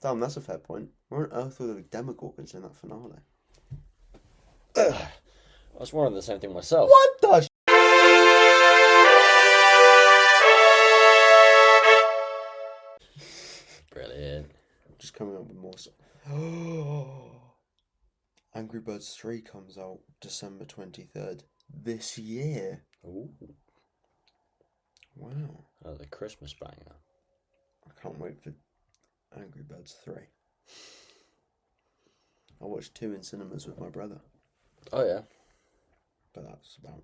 Damn, that's a fair point. Where on earth were the Demogorgons in that finale? I was wondering the same thing myself. What the? Brilliant. Just coming up with more stuff. Angry Birds 3 comes out December 23rd this year. Ooh. Wow. Oh, the Christmas banger. I can't wait for Angry Birds 3. I watched 2 in cinemas with my brother, Oh, yeah. but that's about...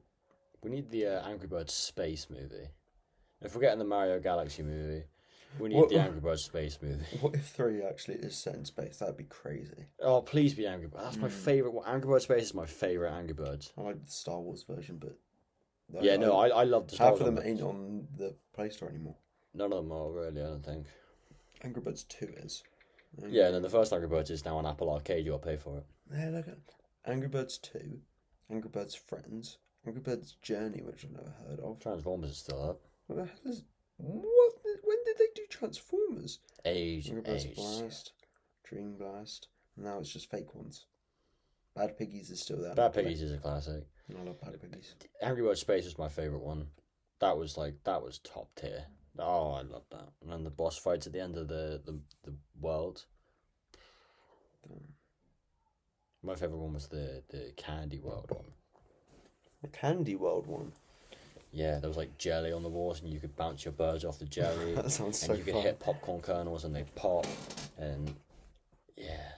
We need the Angry Birds space movie. If we're getting the Mario Galaxy movie, we need the Angry Birds space movie. What if 3 actually is set in space? That'd be crazy. Oh, please be Angry Birds. That's my favourite one. Angry Birds Space is my favourite Angry Birds. I like the Star Wars version, but... Yeah, no, I love the Star half Wars of them one. ain't on the Play Store anymore. None of them are really, I don't think. Angry Birds 2 is. Yeah, and then the first Angry Birds is now on Apple Arcade. You got to pay for it. Yeah, look at Angry Birds 2, Angry Birds Friends, Angry Birds Journey, which I've never heard of. Transformers is still up. What the hell is... What? When did they do Transformers? Angry Birds Age. Blast, Dream Blast, and now it's just fake ones. Bad Piggies is still there. Bad Piggies is a classic. I love Bad Piggies. Angry Birds Space was my favourite one. That was top tier. Oh, I love that. And then the boss fights at the end of the world. My favourite one was the Candy World one. The Candy World one. Yeah, there was like jelly on the walls, and you could bounce your birds off the jelly. That sounds so And you could fun. hit popcorn kernels, and they pop. And yeah.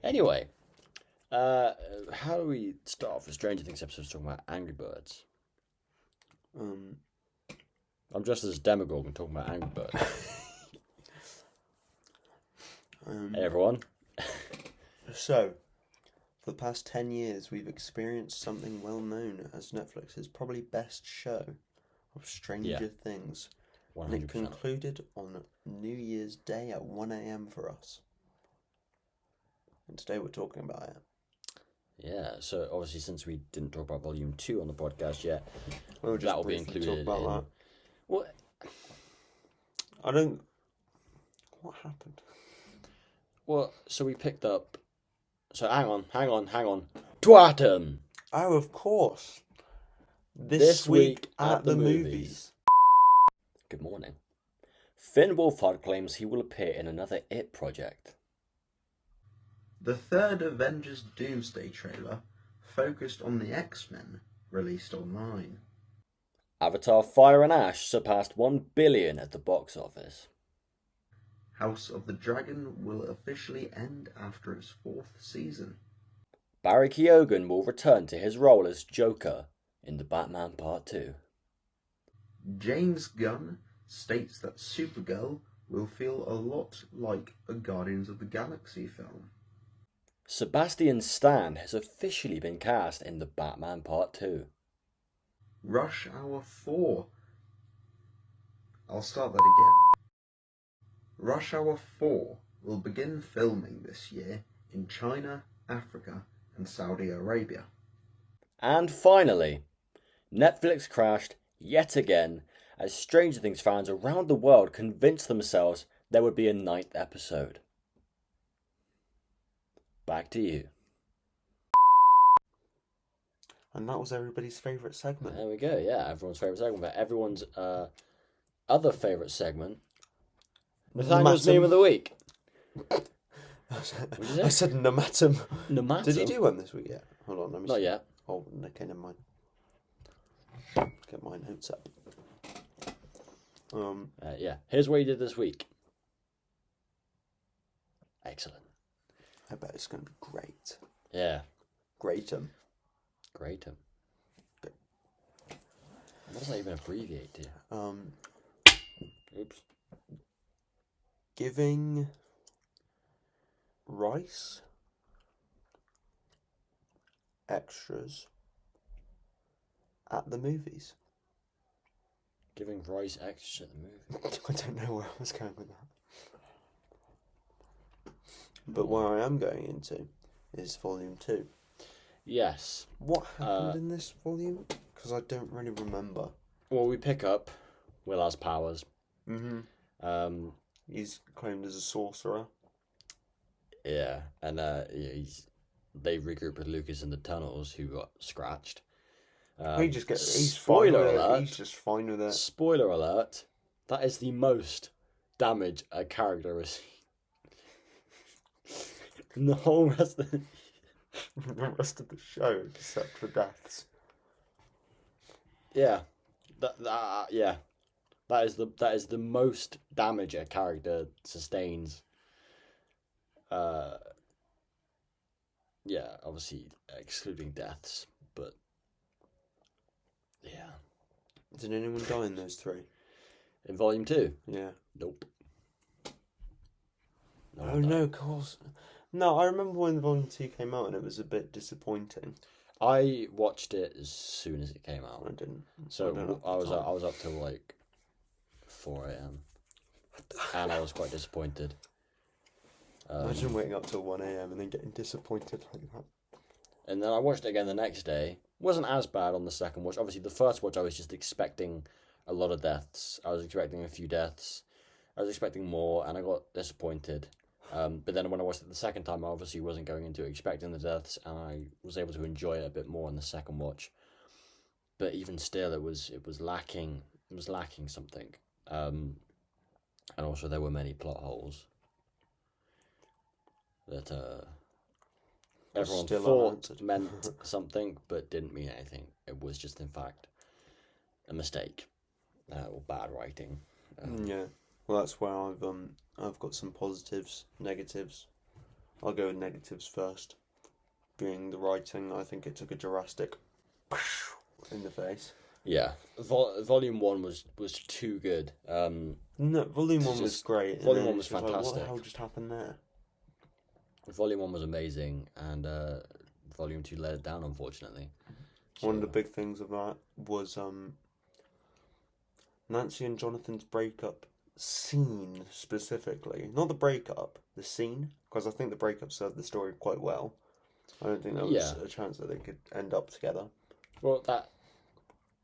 Anyway, how do we start off the Stranger Things episode talking about Angry Birds? I'm dressed as a Demogorgon talking about Angry Birds. Hey everyone. So, for the past 10 years, we've experienced something well known as Netflix's probably best show of Stranger Things. 100%. And it concluded on New Year's Day at 1 a.m. for us. And today we're talking about it. Yeah, so obviously since we didn't talk about Volume 2 on the podcast yet, We'll just that will be briefly included talk about in... that. What? I don't... What happened? Well, so we picked up... So hang on. Twatum! Oh, of course. This week at the movies. Good morning. Finn Wolfhard claims he will appear in another It project. The third Avengers Doomsday trailer, focused on the X-Men, released online. Avatar Fire and Ash surpassed 1 billion at the box office. House of the Dragon will officially end after its 4th season. Barry Keoghan will return to his role as Joker in The Batman Part 2. James Gunn states that Supergirl will feel a lot like a Guardians of the Galaxy film. Sebastian Stan has officially been cast in The Batman Part 2. Rush Hour 4. I'll start that again. Rush Hour 4 will begin filming this year in China, Africa, and Saudi Arabia. And finally, Netflix crashed yet again as Stranger Things fans around the world convinced themselves there would be a 9th episode. Back to you. And that was everybody's favourite segment. There we go, yeah, everyone's favourite segment, but everyone's other favourite segment, Nathaniel's Meme of the Week. I said Namatum. Namatum? Did you do one this week yet? Hold on, let me Not see. yet. Oh, okay, never mind. Let's get my notes up. Yeah, here's what you did this week. Excellent. I bet it's going to be great. Yeah. Greatum. Great. What does that even abbreviate to? Oops. Giving rice extras at the movies. Giving rice extra at the movie. I don't know where I was going with that. But where I am going into is volume 2. Yes. What happened in this volume? Because I don't really remember. Well, we pick up Will has powers. Mm-hmm. He's claimed as a sorcerer. Yeah, and they regroup with Lucas in the tunnels, who got scratched. He's spoiler fine with it. alert. He's just fine with it. Spoiler alert. That is the most damage a character has seen in the whole rest of the rest of the show, except for deaths. Yeah, yeah, that is the most damage a character sustains. Yeah, obviously excluding deaths, but yeah. Did anyone die in those 3? In Volume 2? Yeah. Nope. Oh no, of course. No, I remember when Volume 2 came out and it was a bit disappointing. I watched it as soon as it came out. I didn't. So I was up till like 4 a.m. and I was quite disappointed. Imagine waking up till 1 a.m. and then getting disappointed like that. And then I watched it again the next day. Wasn't as bad on the second watch. Obviously, the first watch I was just expecting a lot of deaths. I was expecting a few deaths. I was expecting more, and I got disappointed. But then when I watched it the second time, I obviously wasn't going into expecting the deaths, and I was able to enjoy it a bit more in the second watch. But even still, it was lacking. It was lacking something. And also there were many plot holes that everyone Still thought unanswered. meant something, but didn't mean anything. It was just, in fact, a mistake or bad writing. Yeah, well, that's where I've got some positives, negatives. I'll go with negatives first. Being the writing, I think it took a drastic in the face. Yeah, Volume 1 was too good. No, Volume 1 was great. Volume 1 was like, fantastic. what the hell just happened there? Volume 1 was amazing, and Volume 2 let it down, unfortunately. One of the big things of that was Nancy and Jonathan's breakup scene specifically. Not the breakup, the scene, because I think the breakup served the story quite well. I don't think there was a chance that they could end up together. Well,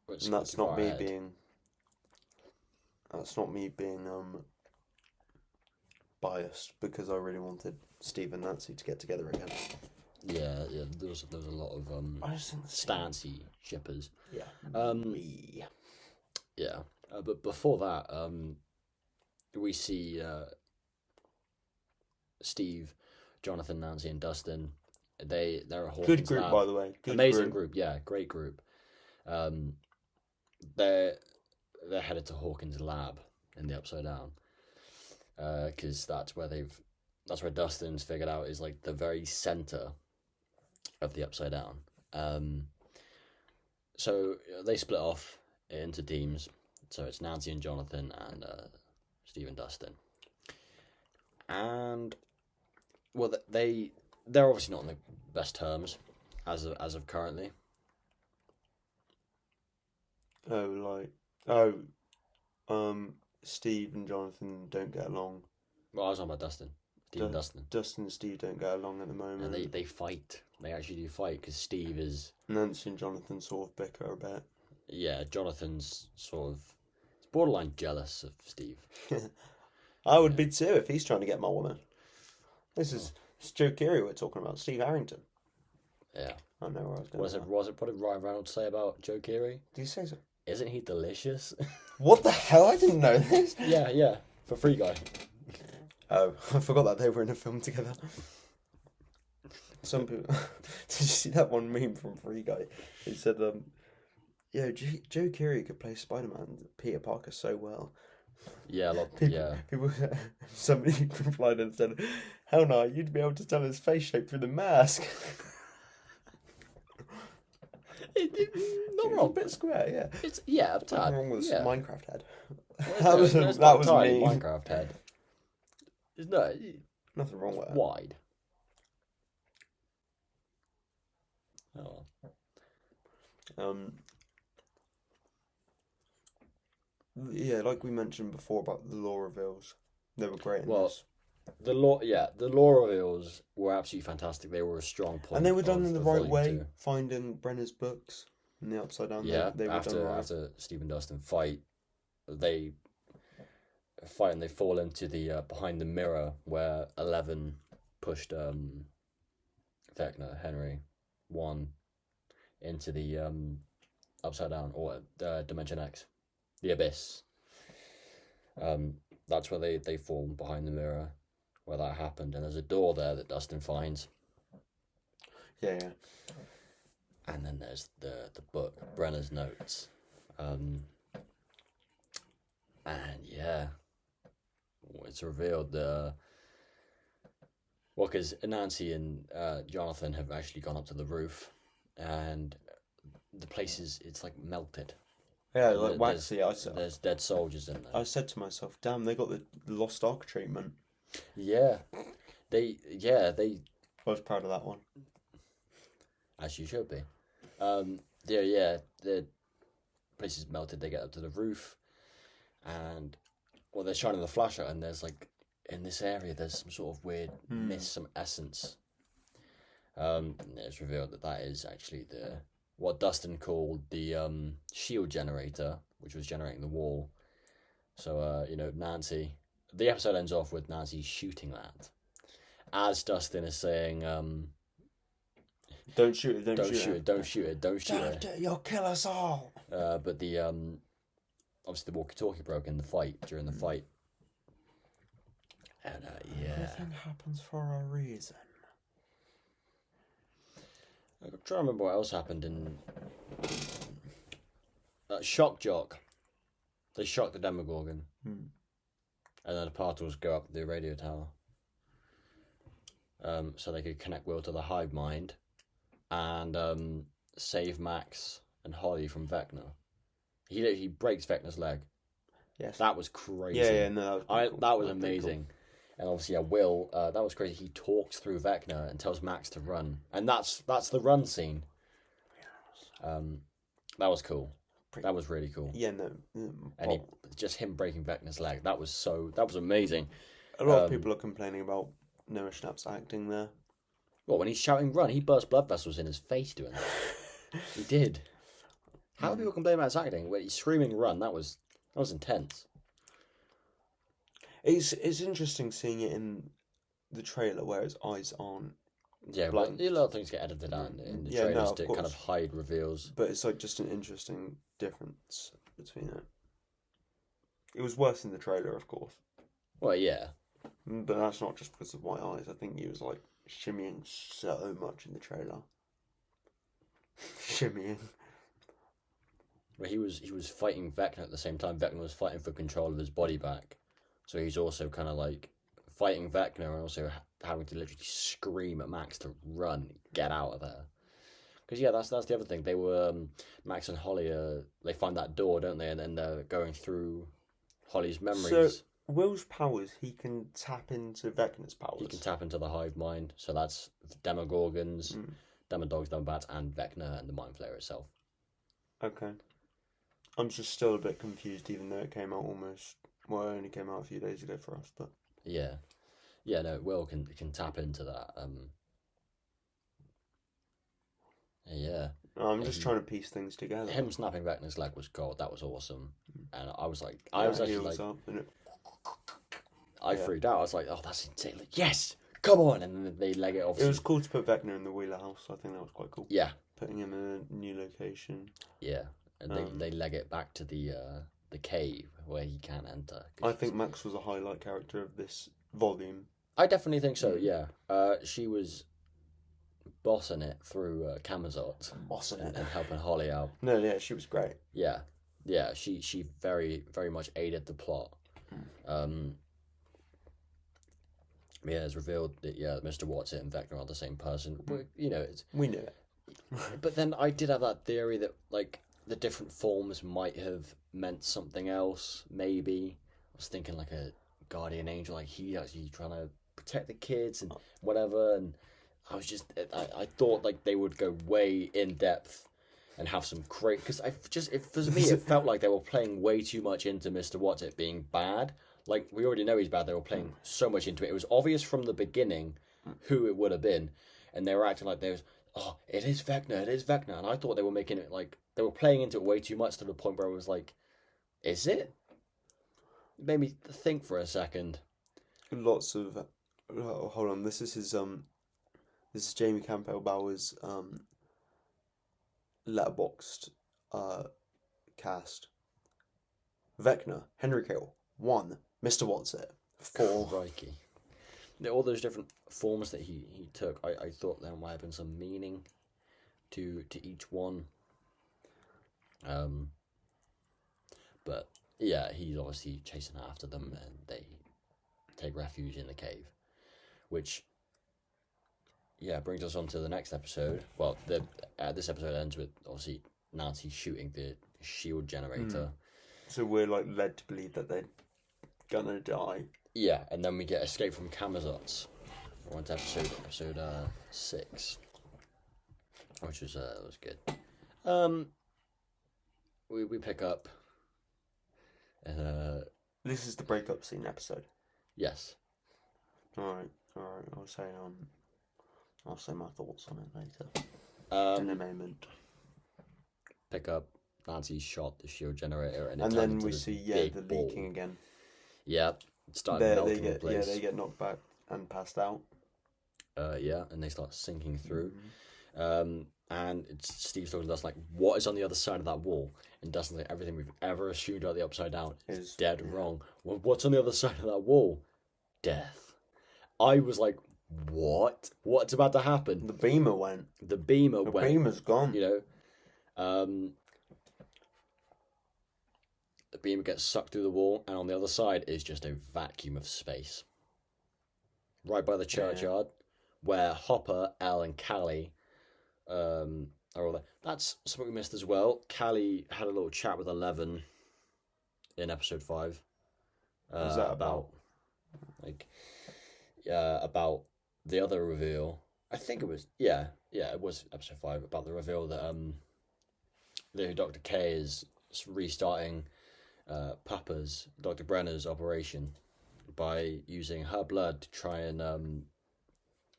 and that's not me being. That's not me being biased, because I really wanted Steve and Nancy to get together again. Yeah. There was a lot of I just think stancy shippers. Yeah. Yeah. But before that, we see Steve, Jonathan, Nancy, and Dustin. They're a Hawkins good group, lab. by the way. Amazing group. Yeah, great group. They're headed to Hawkins' lab in the Upside Down, because that's where Dustin's figured out is like the very center of the Upside Down. So they split off into teams. So it's Nancy and Jonathan and Steve and Dustin. And well, they're obviously not on the best terms as of currently. Steve and Jonathan don't get along. Well, I was talking about Dustin. Steve and Dustin. Dustin and Steve don't get along at the moment. And they fight. They actually do fight, because Steve is... Nancy and Jonathan sort of bicker a bit. Yeah, Jonathan's sort of borderline jealous of Steve. I would be too if he's trying to get my woman. This is Joe Keery we're talking about, Steve Harrington. Yeah. I know where I was going. What did Ryan Reynolds say about Joe Keery? Did you say so? Isn't he delicious? What the hell? I didn't know this. Yeah. For Free Guy. Oh, I forgot that they were in a film together. Some people... Did you see that one meme from Free Guy? He said, Joe Keery could play Spider-Man, Peter Parker, so well. Yeah, People, somebody replied and said, hell no, you'd be able to tell his face shape through the mask. Not wrong. A bit square, yeah. It's a tad. Nothing wrong with Minecraft head. There's that was tiny me. Minecraft head. Nothing wrong with that. Wide. Oh. Yeah, like we mentioned before about the law reveals, they were great in this. The law reveals were absolutely fantastic. They were a strong point, and they were done in the right way. 2. Finding Brenner's books in the Upside Down. Yeah, they were done right. after Steve and Dustin fight, they fight and they fall into the behind the mirror where 11 pushed Vecna, Henry 1 into the upside down, or Dimension X, the abyss. That's where they fall behind the mirror where that happened, and there's a door there that Dustin finds. Yeah. And then there's the book, Brenner's Notes. And yeah, it's revealed because Nancy and Jonathan have actually gone up to the roof, and the place it's like melted. Yeah, like waxy. There's dead soldiers in there. I said to myself, damn, they got the Lost Ark treatment. Yeah. I was proud of that one. As you should be. The place is melted. They get up to the roof, and they're shining the flashlight, and there's like in this area there's some sort of weird mist, some essence. It's revealed that is actually what Dustin called the shield generator, which was generating the wall. So Nancy. The episode ends off with Nancy shooting that, as Dustin is saying, "Don't shoot it! Don't shoot it! Don't shoot it! Don't shoot it! You'll kill us all." But the obviously the walkie-talkie broke in the fight during the fight, and everything happens for a reason. I'm trying to remember what else happened in Shock Jock. They shocked the Demogorgon. And then the particles go up the radio tower. So they could connect Will to the hive mind and save Max and Holly from Vecna. He breaks Vecna's leg. Yes. That was crazy. Yeah, no, that was amazing. Cool. And obviously, Will, that was crazy. He talks through Vecna and tells Max to run. And that's the run scene. That was cool. That was really cool. Yeah, no. And just him breaking Vecna's leg, that was amazing. A lot of people are complaining about Noah Schnapp's acting there. Well, when he's shouting run, he burst blood vessels in his face doing that. He did. How do people complain about his acting? When he's screaming run, that was intense. It's interesting seeing it in the trailer where his eyes aren't. Yeah, well, a lot of things get edited out in the trailers to kind of hide reveals. But it's like just an interesting difference between it. It was worse in the trailer, of course. Well, yeah. But that's not just because of my eyes. I think he was like shimmying so much in the trailer. Shimmying. Well, he was fighting Vecna at the same time. Vecna was fighting for control of his body back. So he's also kind of like fighting Vecna and also having to literally scream at Max to run, get out of there. Because that's the other thing. They were Max and Holly. They find that door, don't they? And then they're going through Holly's memories. So Will's powers, he can tap into Vecna's powers. He can tap into the hive mind. So that's Demogorgons, Demodogs, Demobats, and Vecna and the Mind Flayer itself. Okay. I'm just still a bit confused, even though it came out it only came out a few days ago for us, but yeah, no, Will can tap into that. Yeah. I'm just trying to piece things together. Him snapping Vecna's leg was gold. That was awesome, and I was actually like, I freaked out. I was like, oh, that's insane! Like, yes, come on! And then they leg it off. It was cool to put Vecna in the Wheeler house. I think that was quite cool. Yeah, putting him in a new location. Yeah, and they leg it back to the cave where he can't enter. I think Max was a highlight character of this volume. I definitely think so. Yeah, she was bossing it through Camazot, and helping Holly out. No, yeah, she was great. Yeah, she very very much aided the plot. It's revealed that Mr. Watson and Vecna are the same person. We knew it. But then I did have that theory that like the different forms might have meant something else. Maybe I was thinking like a guardian angel, like he actually trying to protect the kids and whatever. And I was I thought like they would go way in depth and have some great, because for me it felt like they were playing way too much into Mr. Watson being bad. Like we already know he's bad. They were playing so much into it. It was obvious from the beginning who it would have been, and they were acting like it is Vecna, and I thought they were making it like they were playing into it way too much to the point where I was like, is it? made me think for a second. Lots of hold on. This is Jamie Campbell Bower's letterboxed cast. Vecna, Henry Cavill, 1. Mr. Whatsit, 4. Crikey. All those different forms that he took, I thought there might have been some meaning to each one. But yeah, he's obviously chasing after them, and they take refuge in the cave, which brings us on to the next episode. Well, this episode ends with obviously Nancy shooting the shield generator. So we're like led to believe that they're gonna die. Yeah, and then we get Escape from Camazotz. We're on to episode 6, which was good. We pick up. This is the breakup scene episode. Yes. All right. I'll say my thoughts on it later. In a moment. Pick up. Nancy shot the shield generator, and then we see the leaking again. Yep. Started melting in place. Yeah, they get knocked back and passed out. And they start sinking through. And Steve's talking to us like, what is on the other side of that wall? And Dustin's like, everything we've ever assumed about the Upside Down is dead wrong. Well, what's on the other side of that wall? Death. I was like, what? What's about to happen? The beamer went. The beamer's gone. You know, the beamer gets sucked through the wall, and on the other side is just a vacuum of space. Right by the churchyard, where Hopper, Elle, and Callie are all there. That's something we missed as well. Callie had a little chat with 11 in episode 5. What's that about? About the other reveal. I think it was it was episode 5 about the reveal that Dr. K is restarting Dr. Brenner's operation by using her blood to try and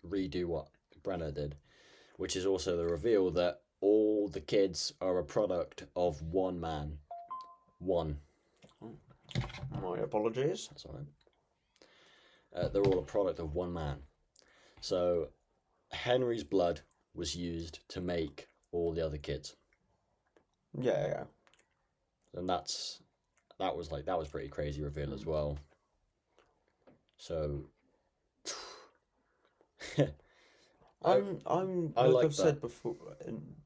redo what Brenner did, which is also the reveal that all the kids are a product of one man. One. My apologies. That's all right. They're all a product of one man. So Henry's blood was used to make all the other kids. Yeah. And that was pretty crazy reveal as well. So I've said before,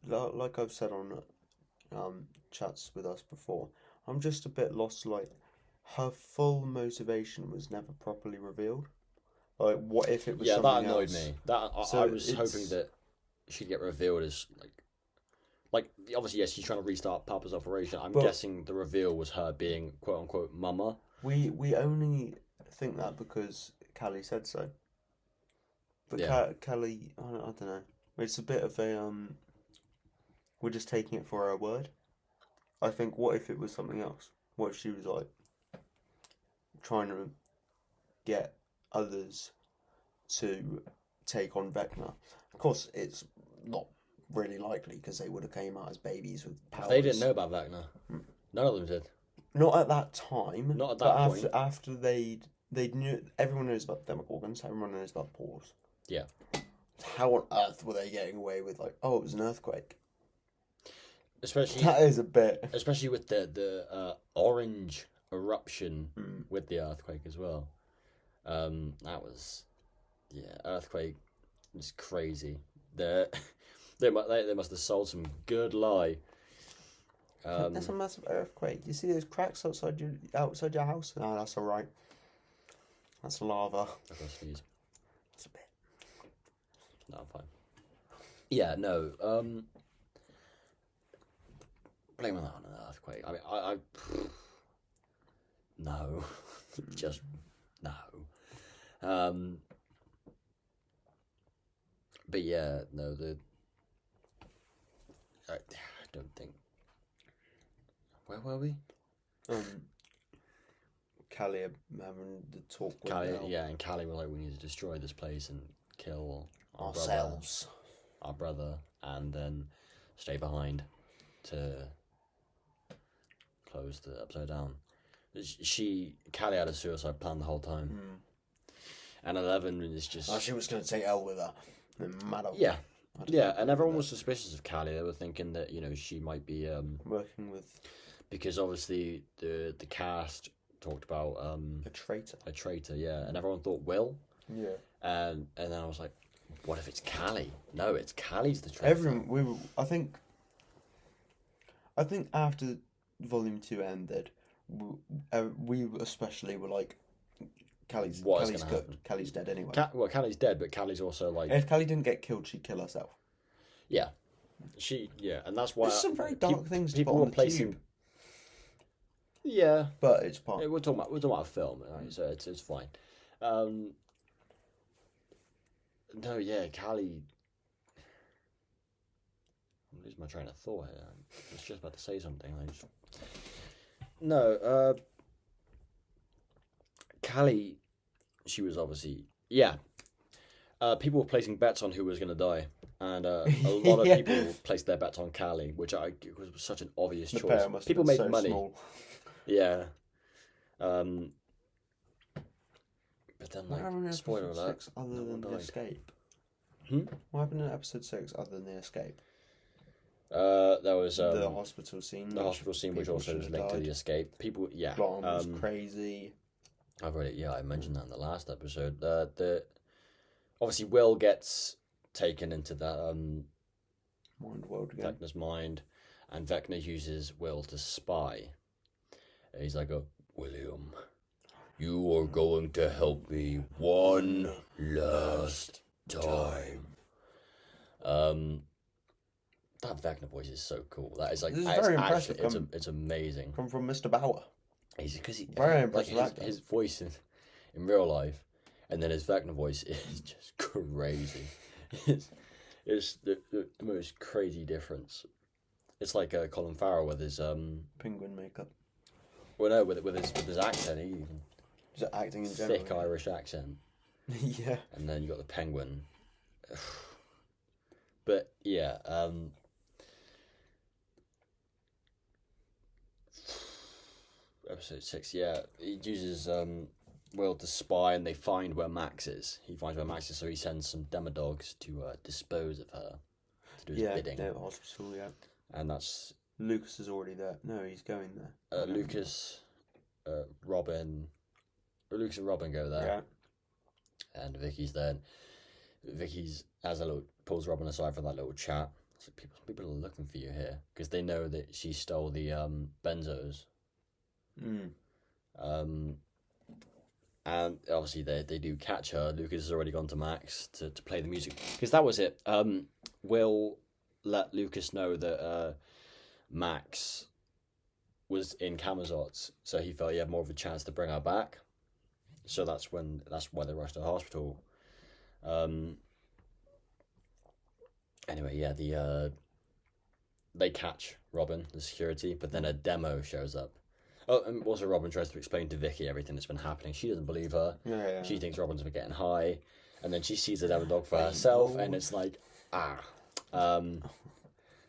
like I've said on chats with us before, I'm just a bit lost. Like, her full motivation was never properly revealed. Like, what if it was something else? That annoyed me. I was hoping that she'd get revealed as like obviously yes, she's trying to restart Papa's operation. I'm guessing the reveal was her being quote unquote mama. We only think that because Callie said so. But Callie, I don't know. It's a bit of a we're just taking it for her word. I think, what if it was something else? What if she was like trying to get others to take on Vecna? Of course, it's not really likely because they would have came out as babies with powers. They didn't know about Vecna. None of them did. Not at that time. Not at that point. After they knew, everyone knows about the Demogorgons. Everyone knows about pores. Yeah. How on earth were they getting away with like, oh, it was an earthquake? Especially that is a bit. Especially with the orange eruption with the earthquake as well. That was earthquake is crazy. They must have sold some good lie. That's a massive earthquake. You see those cracks outside your house? No, that's all right. That's lava. I've got to sneeze. That's a bit. No, I'm fine. Yeah, no. Blame that on an earthquake. I mean, I no, just no. But yeah, no. I don't think. Where were we? Callie having the talk with Callie, and Callie were like, we need to destroy this place and kill ourselves, our brother, and then stay behind to close the Upside Down. Callie had a suicide plan the whole time, and 11 is just. Oh, she was going to take Elle with her. No matter what. Yeah, yeah, and everyone was suspicious of Callie. They were thinking that she might be working with because obviously the cast talked about a traitor. a traitor, yeah, and everyone thought Will, Yeah. and then I was like, what if it's Callie? No, it's Callie's the traitor. I think after Volume 2 ended, we especially were like, Callie's dead anyway. Callie's dead, but Callie's also like. If Callie didn't get killed, she'd kill herself. Yeah, and that's why. There's some very dark things to people put on were the placing. tube. Yeah, but it's part. we're talking about a film, right? So it's fine. No, yeah, Callie. I'm losing my train of thought here. I was just about to say something. No, Callie, she was obviously people were placing bets on who was going to die, and a lot of people placed their bets on Callie, which was such an obvious choice. People make money. Small. Yeah. But then, like, spoiler alert. 6 other than the escape? What happened in episode 6 other than the escape? There was the hospital scene. The hospital scene, which also was linked to the escape. People, Blonde was crazy. I've already, I mentioned that in the last episode. Obviously Will gets taken into that Mind world again. Vecna's mind, and Vecna uses Will to spy. And he's like, William, you are going to help me one last time. That Vecna voice is so cool. That is like, this is very impressive. It's amazing. Come from Mr. Bauer. Because very impressive. Like his voice in real life, and then his Vecna voice is just crazy. It's the most crazy difference. It's like Colin Farrell with his penguin makeup. Well, no, with his accent, he's acting in general. Thick Irish accent. Yeah. And then you got the penguin. But yeah, episode 6. Yeah, he uses Will to spy, and they find where Max is. He finds where Max is, so he sends some demodogs to dispose of her, to do his bidding. Yeah, hospital. Yeah. And that's Lucas is already there. No, he's going there. Lucas, Robin. Lucas and Robin go there. Yeah. And Vicky's there. And Vicky's pulls Robin aside for that little chat. So people are looking for you here because they know that she stole the benzos. And obviously they do catch her. Lucas has already gone to Max to play the music because that was it. Will let Lucas know that Max was in Camazotz, so he felt he had more of a chance to bring her back. So that's why they rushed to the hospital. Anyway, yeah, they catch Robin, the security, but then a demo shows up. Oh, and also Robin tries to explain to Vicky everything that's been happening. She doesn't believe her. Yeah. She thinks Robin's been getting high, and then she sees the demo dog for herself, and it's like,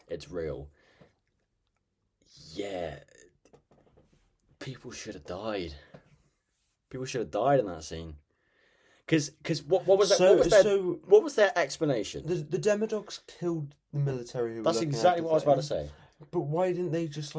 it's real. Yeah, people should have died. People should have died in that scene. Because what was that? What was their explanation? The demodogs killed the military who That's were exactly what I was about to say. But why didn't they just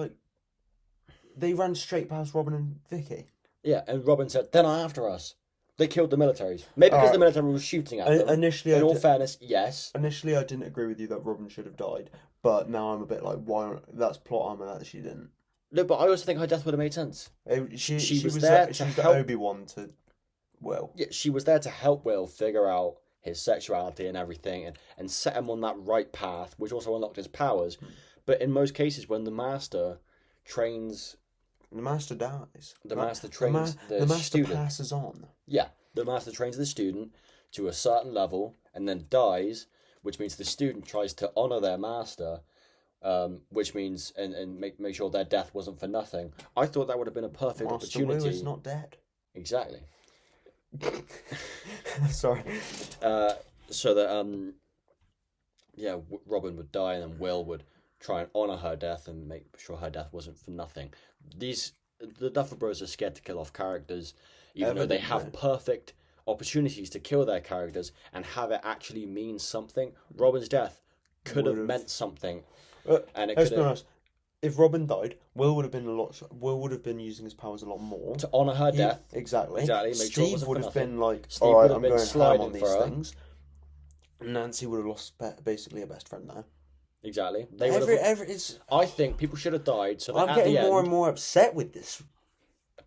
they ran straight past Robin and Vicky? Yeah, and Robin said, "They're not after us. They killed the militaries. Maybe because the military was shooting at them." Initially, in all fairness, yes. Initially, I didn't agree with you that Robin should have died, but now I'm a bit like, why? That's plot armor that she didn't. No, but I also think her death would have made sense. She was there to help Obi-Wan to Will. Yeah, she was there to help Will figure out his sexuality and everything, and set him on that right path, which also unlocked his powers. But in most cases, when the Master trains, the Master dies. The Master trains the Master student. passes on. Yeah, the Master trains the student to a certain level and then dies, which means the student tries to honor their Master. Which means and make sure their death wasn't for nothing. I thought that would have been a perfect opportunity. Master Will is not dead. Exactly. Sorry. So that Robin would die, and then Will would try and honor her death and make sure her death wasn't for nothing. These the Duffer Bros are scared to kill off characters, even though they have Evidently. perfect opportunities to kill their characters and have it actually mean something. Robin's death could have meant something, and it Let's could be have honest. If Robin died, Will would have been Will would have been using his powers a lot more. to honor her death. Exactly. Exactly, make sure it Steve wasn't would for have nothing. been like, Steve all would right, have I'm been going ham sliding on these for her. things. Nancy would have lost basically a best friend there. Exactly. They would have. It's. I think people should have died so that I'm at getting the end, more and more upset with this.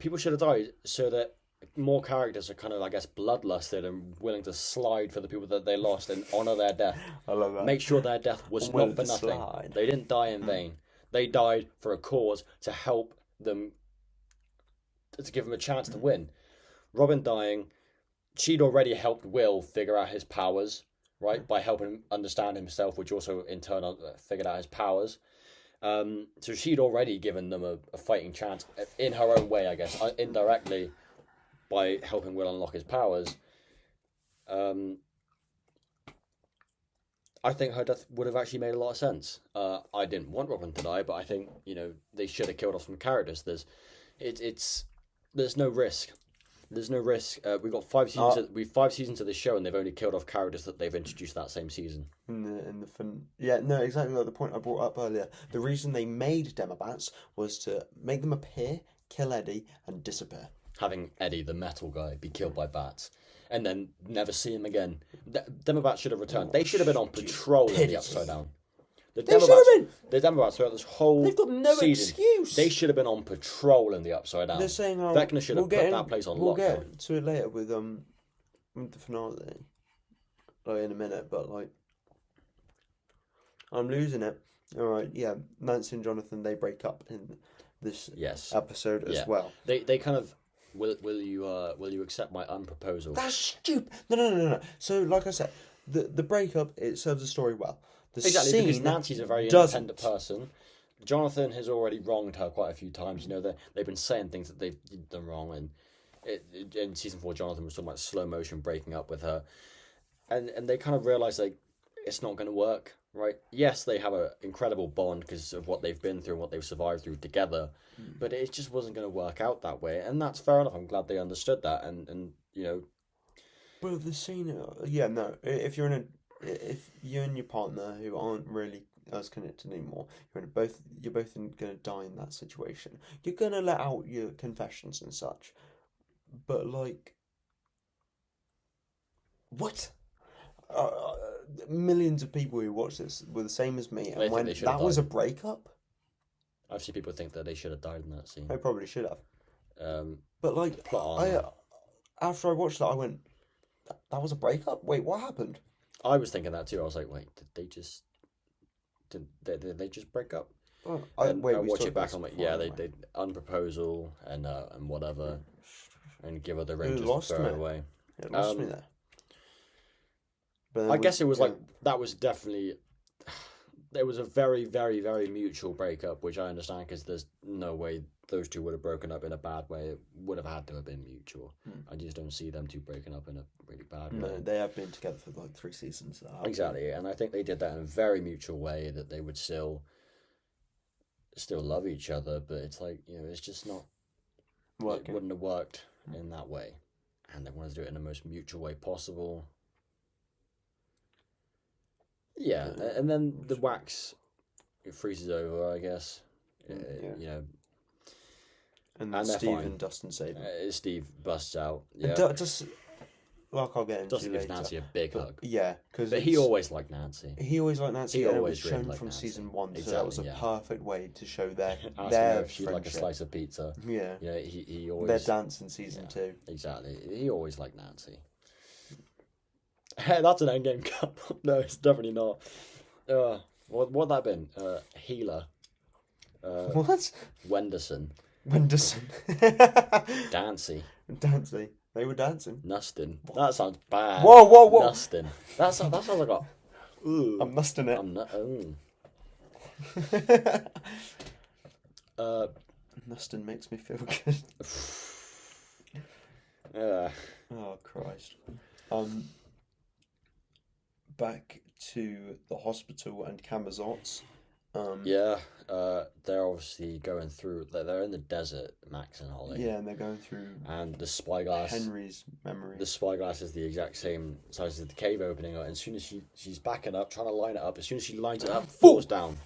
people should have died so that more characters are kind of, I guess, bloodlusted and willing to slide for the people that they lost and honor their death. I love that. Make sure their death was I'm not willing for to nothing. slide. They didn't die in vain. They died for a cause to help them, to give them a chance to win. Robin dying, she'd already helped Will figure out his powers, right, by helping him understand himself, which also in turn figured out his powers. So she'd already given them a fighting chance in her own way, I guess, indirectly, by helping Will unlock his powers. I think her death would have actually made a lot of sense. I didn't want Robin to die, but I think, you know, they should have killed off some characters. There's no risk. There's no risk. We've got 5 seasons. We've 5 seasons of this show, and they've only killed off characters that they've introduced that same season. Yeah, no, exactly like the point I brought up earlier. The reason they made Demobats was to make them appear, kill Eddie, and disappear. Having Eddie, the metal guy, be killed by bats, and then never see him again. Demobats should have returned. They should have been on patrol in the Upside Down. The Demobats throughout this whole They've got no season, excuse. they should have been on patrol in the Upside Down. They're saying Vecna should have put that place on We'll lockdown. get to it later with the finale, like in a minute. But like, I'm losing it. All right, yeah. Nancy and Jonathan, they break up in this episode as well. They kind of will you accept my unproposal? That's stupid. No. So like I said, the breakup, it serves the story well. Exactly, because Nancy's a very independent person. Jonathan has already wronged her quite a few times. You know, they've been saying things that they've done wrong, and in season 4, Jonathan was talking about slow motion breaking up with her, and they kind of realize like it's not going to work, right? Yes, they have an incredible bond because of what they've been through and what they've survived through together, but it just wasn't going to work out that way, and that's fair enough. I'm glad they understood that, and you know. Well, the scene, if you and your partner who aren't really as connected anymore, you're both going to die in that situation. You're going to let out your confessions and such, but like, what? Millions of people who watch this were the same as me, and when that was a breakup, I've seen people think that they should have died in that scene. they probably should have. But like, after I watched that, I went, "That was a breakup? Wait, what happened?" I was thinking that too. I was like, wait, did they just break up? Oh, I watch it back. I'm like, yeah, they unproposal and whatever, and give her the ring just to throw it away. It lost me there. But I guess it was like that was definitely. It was a very, very, very mutual breakup, which I understand because there's no way those two would have broken up in a bad way. It would have had to have been mutual. I just don't see them two breaking up in a really bad way. No, they have been together for like 3 seasons. Exactly, and I think they did that in a very mutual way that they would still love each other, but it's like, you know, it's just not working. It wouldn't have worked in that way, and they wanted to do it in the most mutual way possible. Yeah, and then the wax freezes over, I guess. You know. And then Steve and Dustin save him. Steve busts out. Yeah. Just like I'll get into Dustin gives Nancy a big hug. Yeah, but he always liked Nancy. He always liked Nancy. He and always it was shown really from Nancy. season 1, Exactly, so that was a perfect way to show their if she'd like a slice of pizza. Yeah. You know, he always their dance in season 2. Exactly. He always liked Nancy. Hey, that's an endgame cup. No, it's definitely not. What that been? Healer. What? Wenderson. Dancy. They were dancing. Nustin. That sounds bad. Whoa. Nustin. That sounds like a... Ooh. I'm nusting it. Nustin makes me feel good. Oh, Christ. Back to the hospital and Camazotz. Yeah, they're obviously going through. They're in the desert, Max and Holly. Yeah, and they're going through And the spyglass. Henry's memory. The spyglass is the exact same size as the cave opening, and as soon as she's backing up, trying to line it up, as soon as she lines it up, falls down.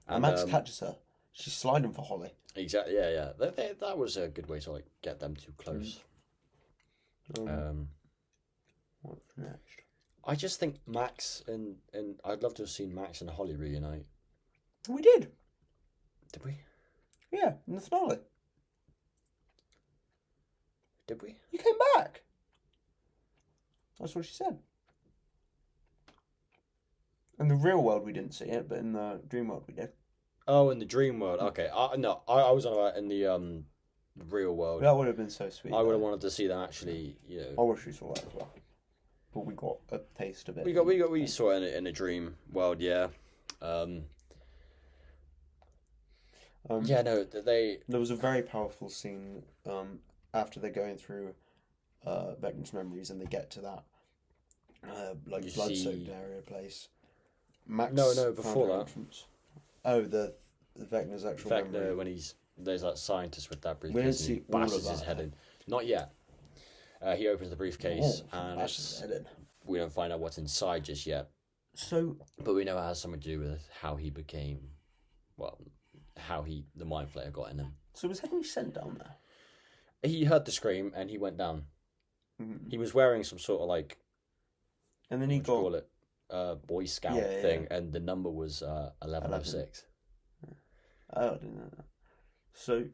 And Max catches her. She's sliding for Holly. Exactly. Yeah. That was a good way to like get them too close. What's next? I just think Max and I'd love to have seen Max and Holly reunite. We did. Did we? Yeah, in the finale. Did we? You came back. That's what she said. In the real world, we didn't see it, but in the dream world, we did. Oh, in the dream world. Okay. No, I was on about in the real world. That would have been so sweet. I would have wanted to see them actually. I wish we saw that as well. But we got a taste of it. We saw it in a dream world. Yeah. Yeah. No. There was a very powerful scene. After they're going through Vecna's memories and they get to that blood-soaked area place. Max. No. Before that. Entrance. Oh, the Vecna's actual memory. When there's that scientist with that briefcase. We didn't see and he bashes all of that. his head in. Not yet. He opens the briefcase and bashes his head in. We don't find out what's inside just yet. So, but we know it has something to do with how he became, the mind flayer got in him. So was Henry sent down there? He heard the scream and he went down. Mm-hmm. He was wearing some sort of like, and then he got call it, Boy Scout thing, and the number was 1106. Oh, I didn't know that. So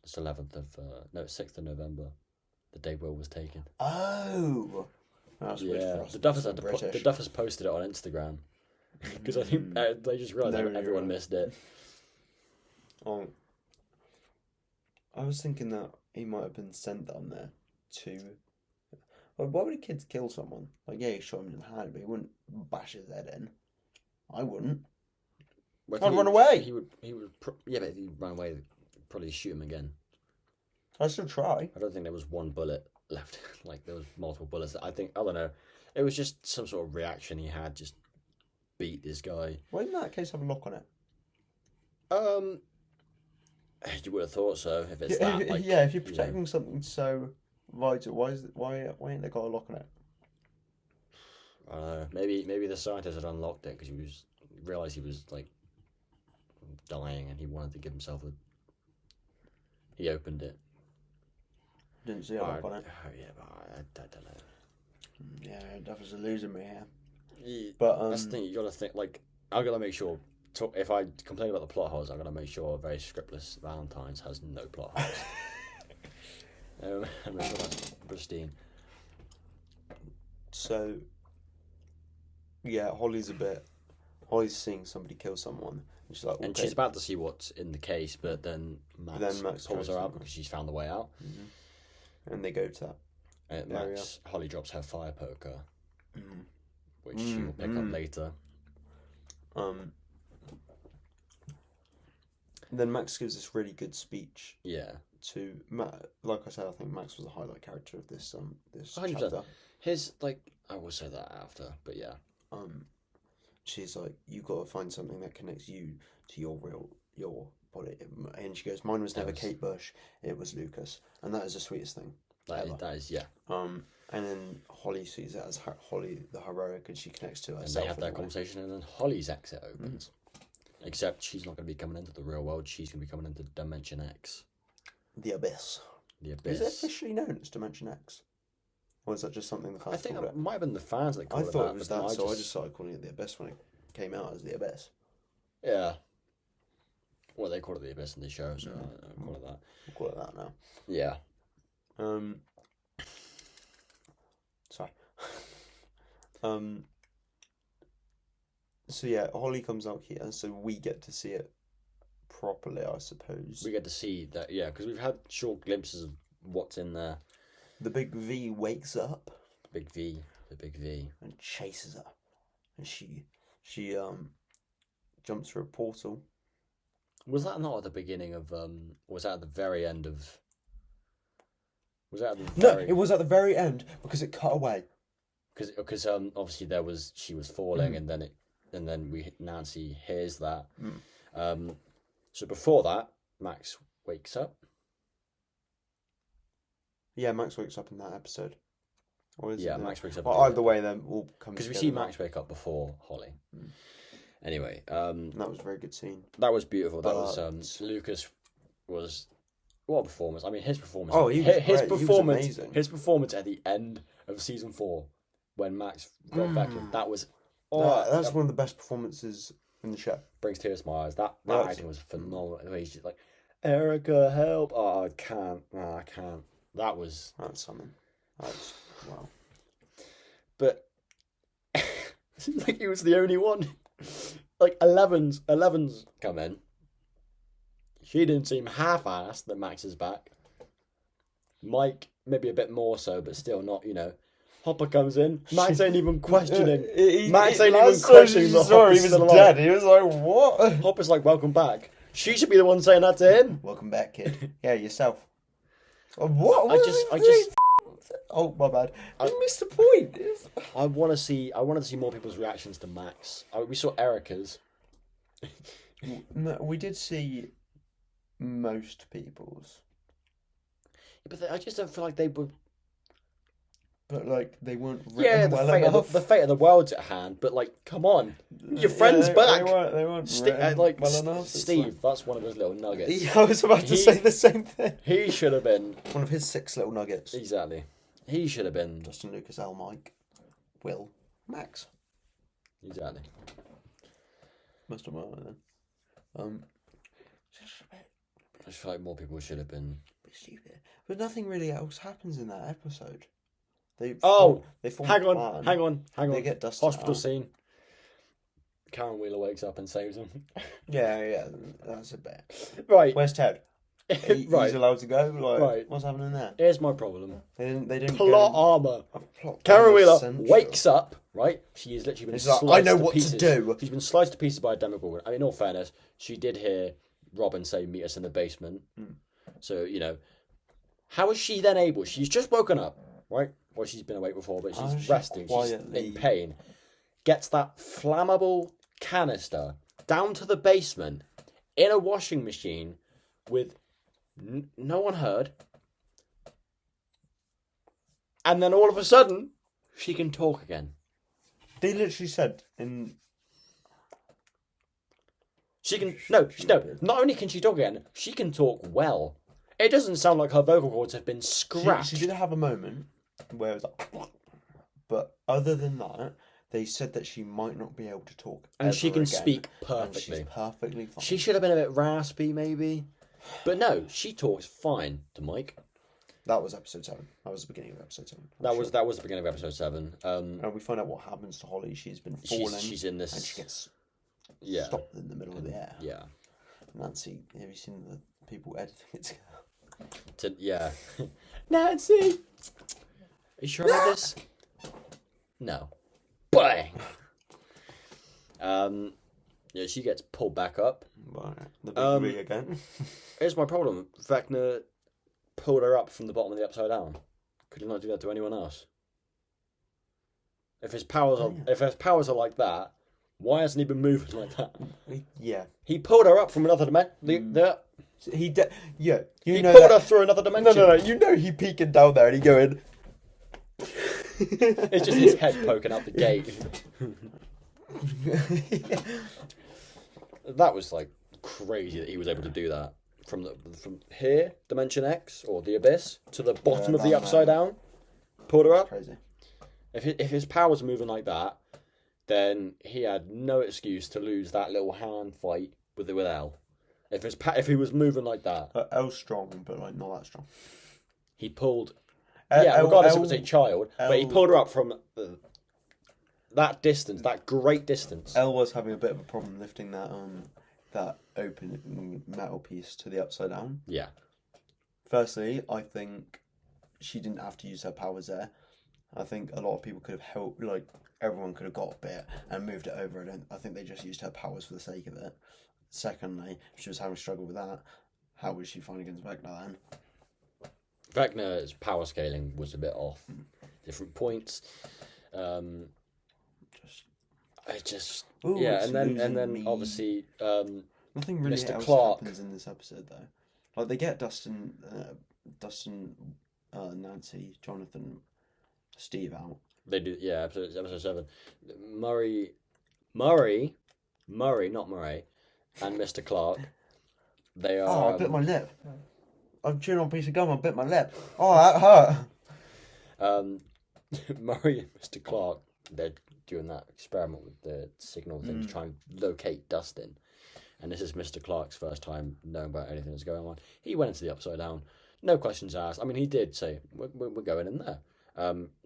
it's 6th of November, the day Will was taken. Oh, that's weird for us. The Duffers posted it on Instagram because I think they just realised everyone missed it. Oh, I was thinking that he might have been sent down there to. Well, why would a kid kill someone? Like, yeah, he shot him in the hand, but he wouldn't bash his head in. I wouldn't. I'd run away. He would. But if he ran away, probably shoot him again. I'd still try. I don't think there was one bullet left. Like there was multiple bullets. I don't know. It was just some sort of reaction he had. Just beat this guy. Why didn't that case have a lock on it? You would have thought so if it's if you're protecting something so vital, why ain't they got a lock on it? I don't know. Maybe the scientist had unlocked it because he realized he was like dying and he wanted to give himself he opened it. Didn't see a lock on it. Oh yeah, but I don't know. Yeah, Duffers are losing me here. Yeah, but that's the thing. You gotta think. Like, I gotta make sure. If I complain about the plot holes, I gotta make sure Very Scriptless Valentine's has no plot holes. I mean, that's pristine. So, yeah, Holly's seeing somebody kill someone. And she's like, okay. And she's about to see what's in the case, but then Max pulls her out because she's found the way out. Mm-hmm. And they go to that. Holly drops her fire poker, which she will pick up later. Then Max gives this really good speech. Yeah. To Matt, like I said, I think Max was the highlight character of this 100%. chapter. I will say that after, but yeah. She's like, you got to find something that connects you to your body, and she goes, mine was never Kate Bush, it was Lucas, and that is the sweetest thing. That is yeah. And then Holly sees it as Holly the heroic, and she connects to herself. And they have that conversation, and then Holly's exit opens. Except she's not going to be coming into the real world. She's going to be coming into Dimension X. The Abyss. The Abyss. Is it officially known as Dimension X? Or is that just something the fans I think called it might have been the fans that called it that. I thought it was that, so I just started calling it The Abyss when it came out as The Abyss. Yeah. Well, they call it The Abyss in the show, so I'll call it that. We'll call it that now. Yeah. Sorry. So yeah, Holly comes out here, so we get to see it properly, I suppose. We get to see that, yeah, because we've had short glimpses of what's in there. The big V wakes up. The big V. And chases her. And she jumps through a portal. Was that not at the beginning of, was that at the very end of... No, it was at the very end, because it cut away. Because obviously she was falling, and then it and then Nancy hears that. Mm. So before that, Max wakes up. Yeah, Max wakes up in that episode. Or is it Max wakes up. Well, either way, then all comes because we together see now. Max wake up before Holly. Mm. Anyway, That was a very good scene. that was beautiful. That But- was Lucas was what a performance. I mean, his performance. Oh, he was his great. He was performance. amazing. His performance at the end of season 4, when Max got vacuumed. That was. That's one of the best performances in the show. Brings tears to my eyes. That That's- acting was phenomenal. The way he's just like, Erica, help! Oh, I can't. No, I can't. That was. That's something. That's wow. But it seems like he was the only one. Like 11's come in. She didn't seem half-assed that Max is back. Mike maybe a bit more so, but still not. Hopper comes in. Max ain't even questioning. Max ain't even questioning the Hopper's He was still alive. dead. He was like, what? Hopper's like, welcome back. She should be the one saying that to him. Welcome back, kid. Yeah, yourself. What? I just Oh, my bad. I missed the point. I wanted to see more people's reactions to Max. We saw Erica's. No, we did see most people's, But I just don't feel like they were. but like they weren't written Yeah, well the fate of the world's at hand. But like, come on, your friend's they, back. They weren't written like well enough. It's Steve, that's one of his little nuggets. Yeah, I was about to say the same thing. He should have been One of his 6 little nuggets. exactly. He should have been Justin, Lucas, Al, Mike, Will, Max. exactly. Must have been then. Just a I just feel like more people should have been. bit stupid. But nothing really else happens in that episode. They Oh, they form Hang a on, plan. hang on. They get dusted Hospital out. scene. Karen Wheeler wakes up and saves him. Yeah, that's a bit. Right, Where's Ted? He's right. allowed to go. Like, Right. What's happening there? Here's my problem. They didn't. Plot go, armor. plot Karen armor Wheeler essential. wakes up, right? She has literally been It's like, sliced I know to what to pieces. do. She's been sliced to pieces by a Demogorgon. I mean, in all fairness, she did hear Robin say, meet us in the basement. So, how is she then able? She's just woken up, right? Well, she's been awake before, but she's She's resting. She's quietly- in pain. Gets that flammable canister down to the basement in a washing machine with no one heard. And then all of a sudden, she can talk again. They literally said in. She can no. Not only can she talk again, she can talk well. It doesn't sound like her vocal cords have been scratched. She did have a moment where it was like, but other than that, they said that she might not be able to talk. And she ever can again, speak and perfectly. she's perfectly fine. She should have been a bit raspy, maybe. But no, she talks fine to Mike. That was episode 7. That was the beginning of episode 7. That was the beginning of episode 7. And we find out what happens to Holly. She's been falling. She's in this. And she gets Yeah. stopped in the middle of the air. Yeah. Nancy, have you seen the people editing it? Yeah. Nancy! Are you sure about this? No. Bang! Yeah, she gets pulled back up. Right, the big V again. Here's my problem. Vecna pulled her up from the bottom of the upside down. Could he not do that to anyone else? If his powers are like that, why hasn't he been moving like that? Yeah. He pulled her up from another dimension. He yeah. He know pulled that- her through another dimension. No. You know he peeking down there and he going. It's just his head poking out the gate. That was like crazy that he was able to do that from here, Dimension X or the Abyss, to the bottom of the that upside down. Pulled her up. Crazy. If his powers are moving like that, then he had no excuse to lose that little hand fight with Elle. If he was moving like that, Elle's strong, but like not that strong. he pulled. Elle- Regardless, Elle- it was a child, but he Elle- pulled her up from that distance, that great distance. Elle was having a bit of a problem lifting that open metal piece to the upside down. Yeah. Firstly, I think she didn't have to use her powers there. I think a lot of people could have helped, like everyone could have got a bit and moved it over. I think they just used her powers for the sake of it. Secondly, if she was having a struggle with that, how was she fighting against Vecna then? Vecna's power scaling was a bit off. Different points. it just Ooh, yeah, it's and then losing me. obviously Nothing really Mr. else Clark. happens in this episode though. Like they get Dustin, Nancy, Jonathan, Steve out. they do episode 7. Murray, not Murray, and Mr. Clark. They are. Oh, I bit my lip. I'm chewing on a piece of gum. I bit my lip. Oh, that hurt. Murray and Mr. Clark, they're doing that experiment with the signal thing to try and locate Dustin. And this is Mr. Clark's first time knowing about anything that's going on. He went into the Upside Down, no questions asked. I mean, he did say, we're going in there.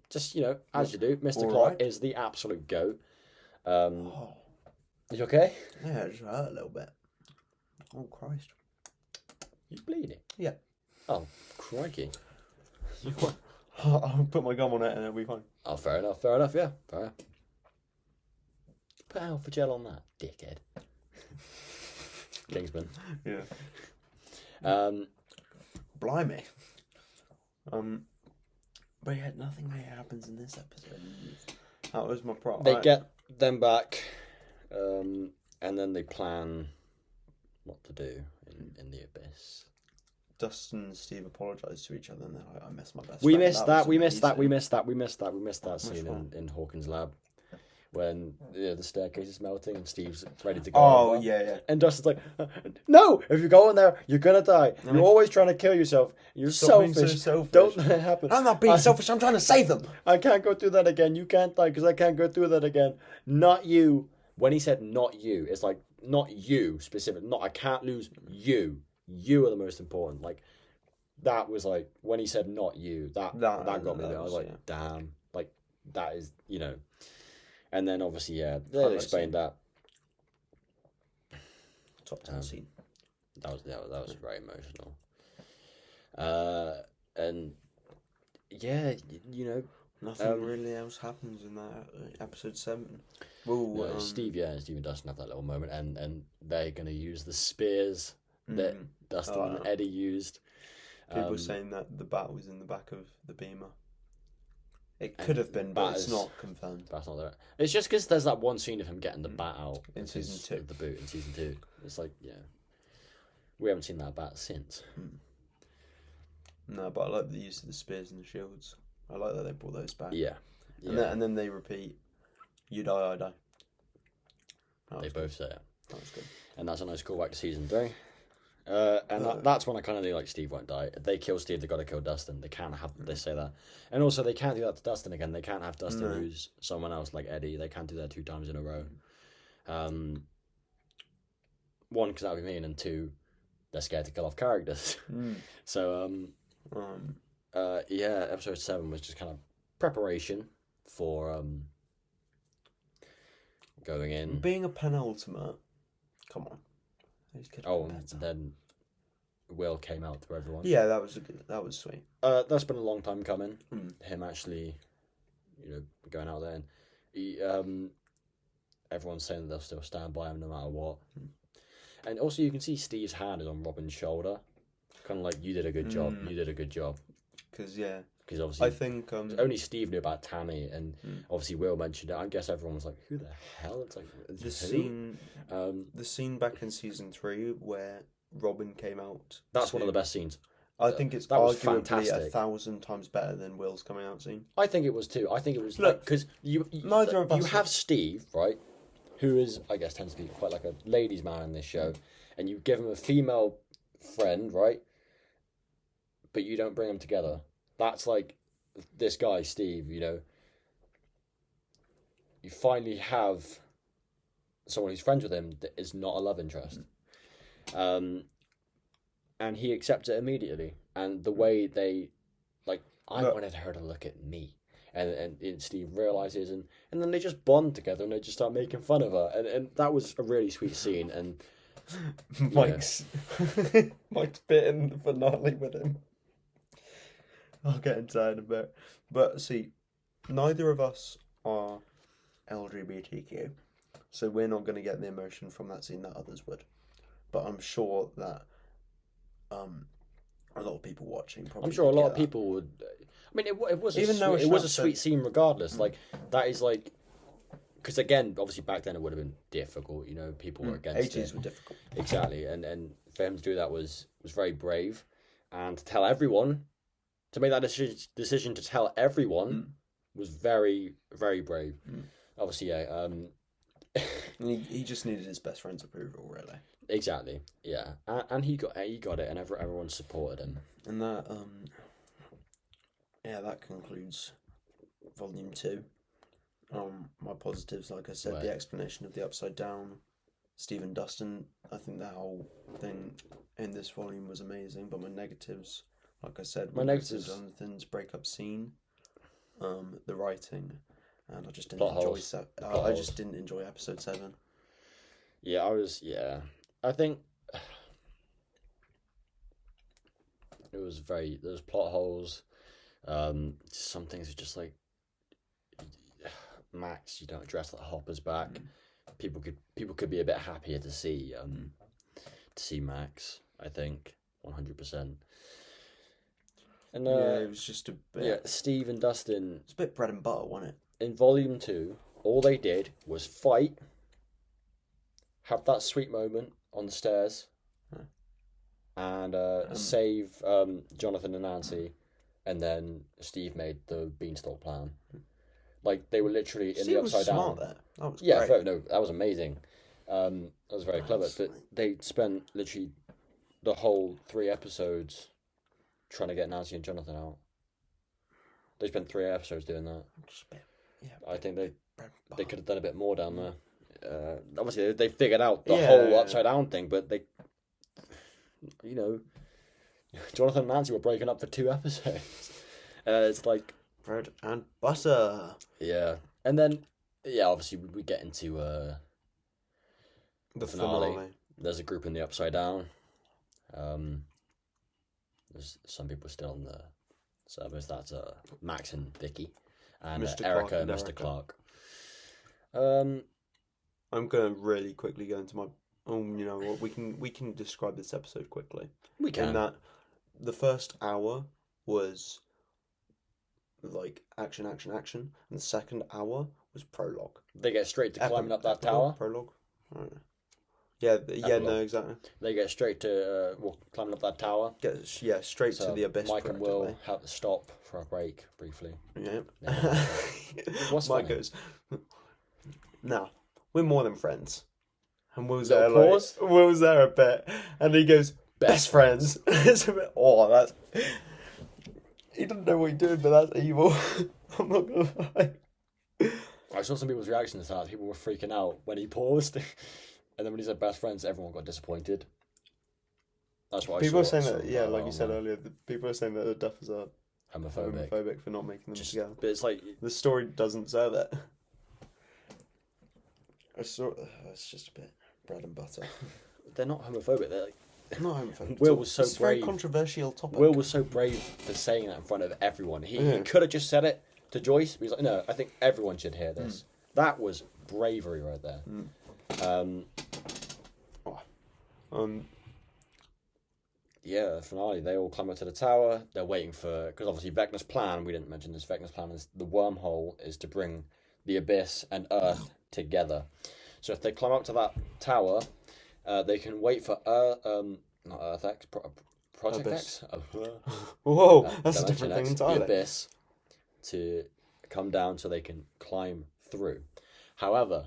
Just, as you do, Mr. Clark is the absolute goat. You okay? Yeah, it just hurt a little bit. Oh, Christ. You bleeding? Yeah. Oh, crikey. I'll put my gum on it and it'll be fine. Oh, fair enough, yeah. Fair enough. Put alpha gel on that, dickhead. Kingsman. Yeah. Blimey. But yeah, nothing really happens in this episode. That was my problem. They get them back, and then they plan what to do in the abyss. Dustin and Steve apologise to each other, and they're like, "I missed my best We friend." missed that. was We missed that. We amazing. missed that scene one? in Hawkins' lab when the staircase is melting and Steve's ready to go. Oh over. yeah. And Dustin's like, "No! If you go in there, you're gonna die. And You're always trying to kill yourself. You're Stop being selfish. so selfish. Don't let it happen. I'm not being selfish. I'm trying to save them. I can't go through that again. You can't die because I can't go through that again. Not you." When he said "not you," it's like not you specific. Not I can't lose you. You are the most important. Like that was like when he said "not you." That got me there. I was like, yeah. damn. Like that is And then obviously they Highlight explained scene. that. Top 10 scene. That was very emotional. And yeah, Nothing really else happens in that episode 7. Well, Steve and Dustin have that little moment, and they're gonna use the spears that Dustin and Eddie used. People saying that the bat was in the back of the Beamer. It could have been, but it's not confirmed. That's not there. It's just because there's that one scene of him getting the bat out In season 2. the boot in season 2. It's like we haven't seen that bat since. No, but I like the use of the spears and the shields. I like that they brought those back. Yeah. And then they repeat, "You die, I die." They both say it. That was good. And that's a nice callback to season 3. That's when I kind of knew like Steve won't die. If they kill Steve, they got to kill Dustin. They can't have. They say that, and also they can't do that to Dustin again. They can't have Dustin lose someone else like Eddie. They can't do that 2 times in a row. One, because that would be mean, and 2, they're scared to kill off characters. So episode 7 was just kind of preparation for going in. Being a penultimate, come on. And then Will came out to everyone. Yeah, that was sweet. That's been a long time coming. Him actually, going out there, and he, everyone's saying that they'll still stand by him no matter what. And also, you can see Steve's hand is on Robin's shoulder, kind of like you did a good job. You did a good job. Because obviously, I think only Steve knew about Tammy, and obviously Will mentioned it. I guess everyone was like, "Who the hell?" It's like the scene back in season 3 where Robin came out. That's one of the best scenes. I think it's that was arguably fantastic. 1,000 times better than Will's coming out scene. I think it was too. I think it was Look, because you have Steve, right, who is, I guess, tends to be quite like a ladies' man in this show, and you give him a female friend, right, but you don't bring them together. That's like this guy, Steve, you finally have someone who's friends with him that is not a love interest. And he accepts it immediately. And the way they, I wanted her to look at me. And Steve realises, and then they just bond together and they just start making fun of her. And that was a really sweet scene. And Mike's bit in the finale with him. I'll get into that in a bit. But see, neither of us are LGBTQ, so we're not going to get the emotion from that scene that others would. But I'm sure that a lot of people watching probably. I'm sure a lot of people would. I mean, it was even though it was a sweet scene regardless. Like that is like because again, obviously back then it would have been difficult. You know, people were against 80s it. were difficult. Exactly, and for him to do that was very brave, and to tell everyone, to make that decision to tell everyone was very very brave. Obviously, yeah. He just needed his best friend's approval, really. Exactly, yeah, and he got it, and everyone supported him. And that that concludes volume 2. My positives, like I said, Right. the explanation of the Upside Down, Steve and Dustin. I think that whole thing in this volume was amazing. But my negatives, like I said, My negatives- Jonathan's breakup scene, the writing, and I just didn't Plot enjoy. holes. I holes. just didn't enjoy episode 7. Yeah, I think it was there was plot holes. Some things are just like Max, you don't address that Hopper's back. People could be a bit happier to see Max, I think, 100%. And It was just a bit. yeah, Steve and Dustin It's a bit bread and butter, wasn't it? in volume 2, all they did was fight, have that sweet moment on the stairs, and save Jonathan and Nancy, and then Steve made the beanstalk plan. Like, they were literally in Steve the was Upside smart Down. there. That was Yeah, great. no, that was amazing. That was very clever. But they spent literally the whole 3 episodes trying to get Nancy and Jonathan out. They spent 3 episodes doing that. Just a bit, I think they bread and they butter. could have done a bit more down there. Obviously, they figured out the Yeah, whole yeah. Upside Down thing, but they, you know, Jonathan and Nancy were breaking up for 2 episodes. It's like, Bread and butter. yeah. And then, yeah, obviously, we get into The finale. finale. There's a group in the Upside Down. There's some people still on the service. That's Max and Vicky, and Mr. Erica Clark and and Mr. Erica. Clark. I'm going to really quickly go into my. You know what? We can describe this episode quickly. We In can. that, the first hour was like action, action, action, and the second hour was prologue. They get straight to climbing up that Epilogue? tower. Prologue. I don't know. Yeah, yeah, no, Epilogue. exactly. They get straight to climbing up that tower. Straight to So the abyss. Mike and Will practically. have to stop for a break briefly. Yeah. Yeah. What's Mike funny? goes, now, we're more than friends. And Will's Little there, pause. like, Will's there a bit. And he goes, best friends. It's a bit, that's... He doesn't know what he's doing, but that's evil. I'm not going to lie. I saw some people's reactions to that. People were freaking out when he paused. And then when he said best friends, everyone got disappointed. That's what People I are saw. saying that, yeah, like you online. said earlier, people are saying that the Duffers are Homophobic. homophobic for not making them Just, together. but it's like, The story doesn't serve it. It's just a bit bread and butter. they're not homophobic. They're like, Not homophobic. Will was so it's a very brave. controversial topic. Will was so brave for saying that in front of everyone. He Yeah. could have just said it to Joyce. But he's like, no, I think everyone should hear this. That was bravery right there. Yeah, the finale. They all climb up to the tower. They're waiting for, because obviously Vecna's plan. We didn't mention this. Vecna's plan is the wormhole is to bring the abyss and Earth together. So if they climb up to that tower, they can wait for not Earth X, Project Abyss. X. Whoa, that's a Dimension different thing X, entirely. The abyss to come down so they can climb through. However,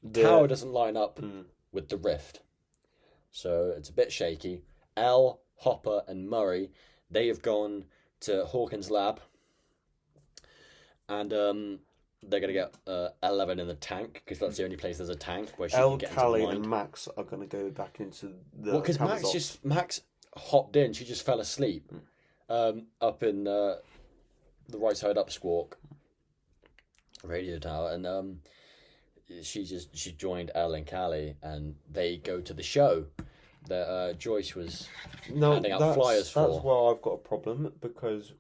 the tower doesn't line up with the rift, so it's a bit shaky. Elle, Hopper, and Murray, they have gone to Hawkins' lab, and they're gonna get 11 in the tank because that's the only place there's a tank where she Elle, can get Callie, into the mind. and Max are going to go back into the. Well, because Camazotz. Max hopped in, she just fell asleep up in the right side up squawk radio tower, and she joined Elle and Callie, and they go to the show that Joyce was handing out flyers for. That's where I've got a problem because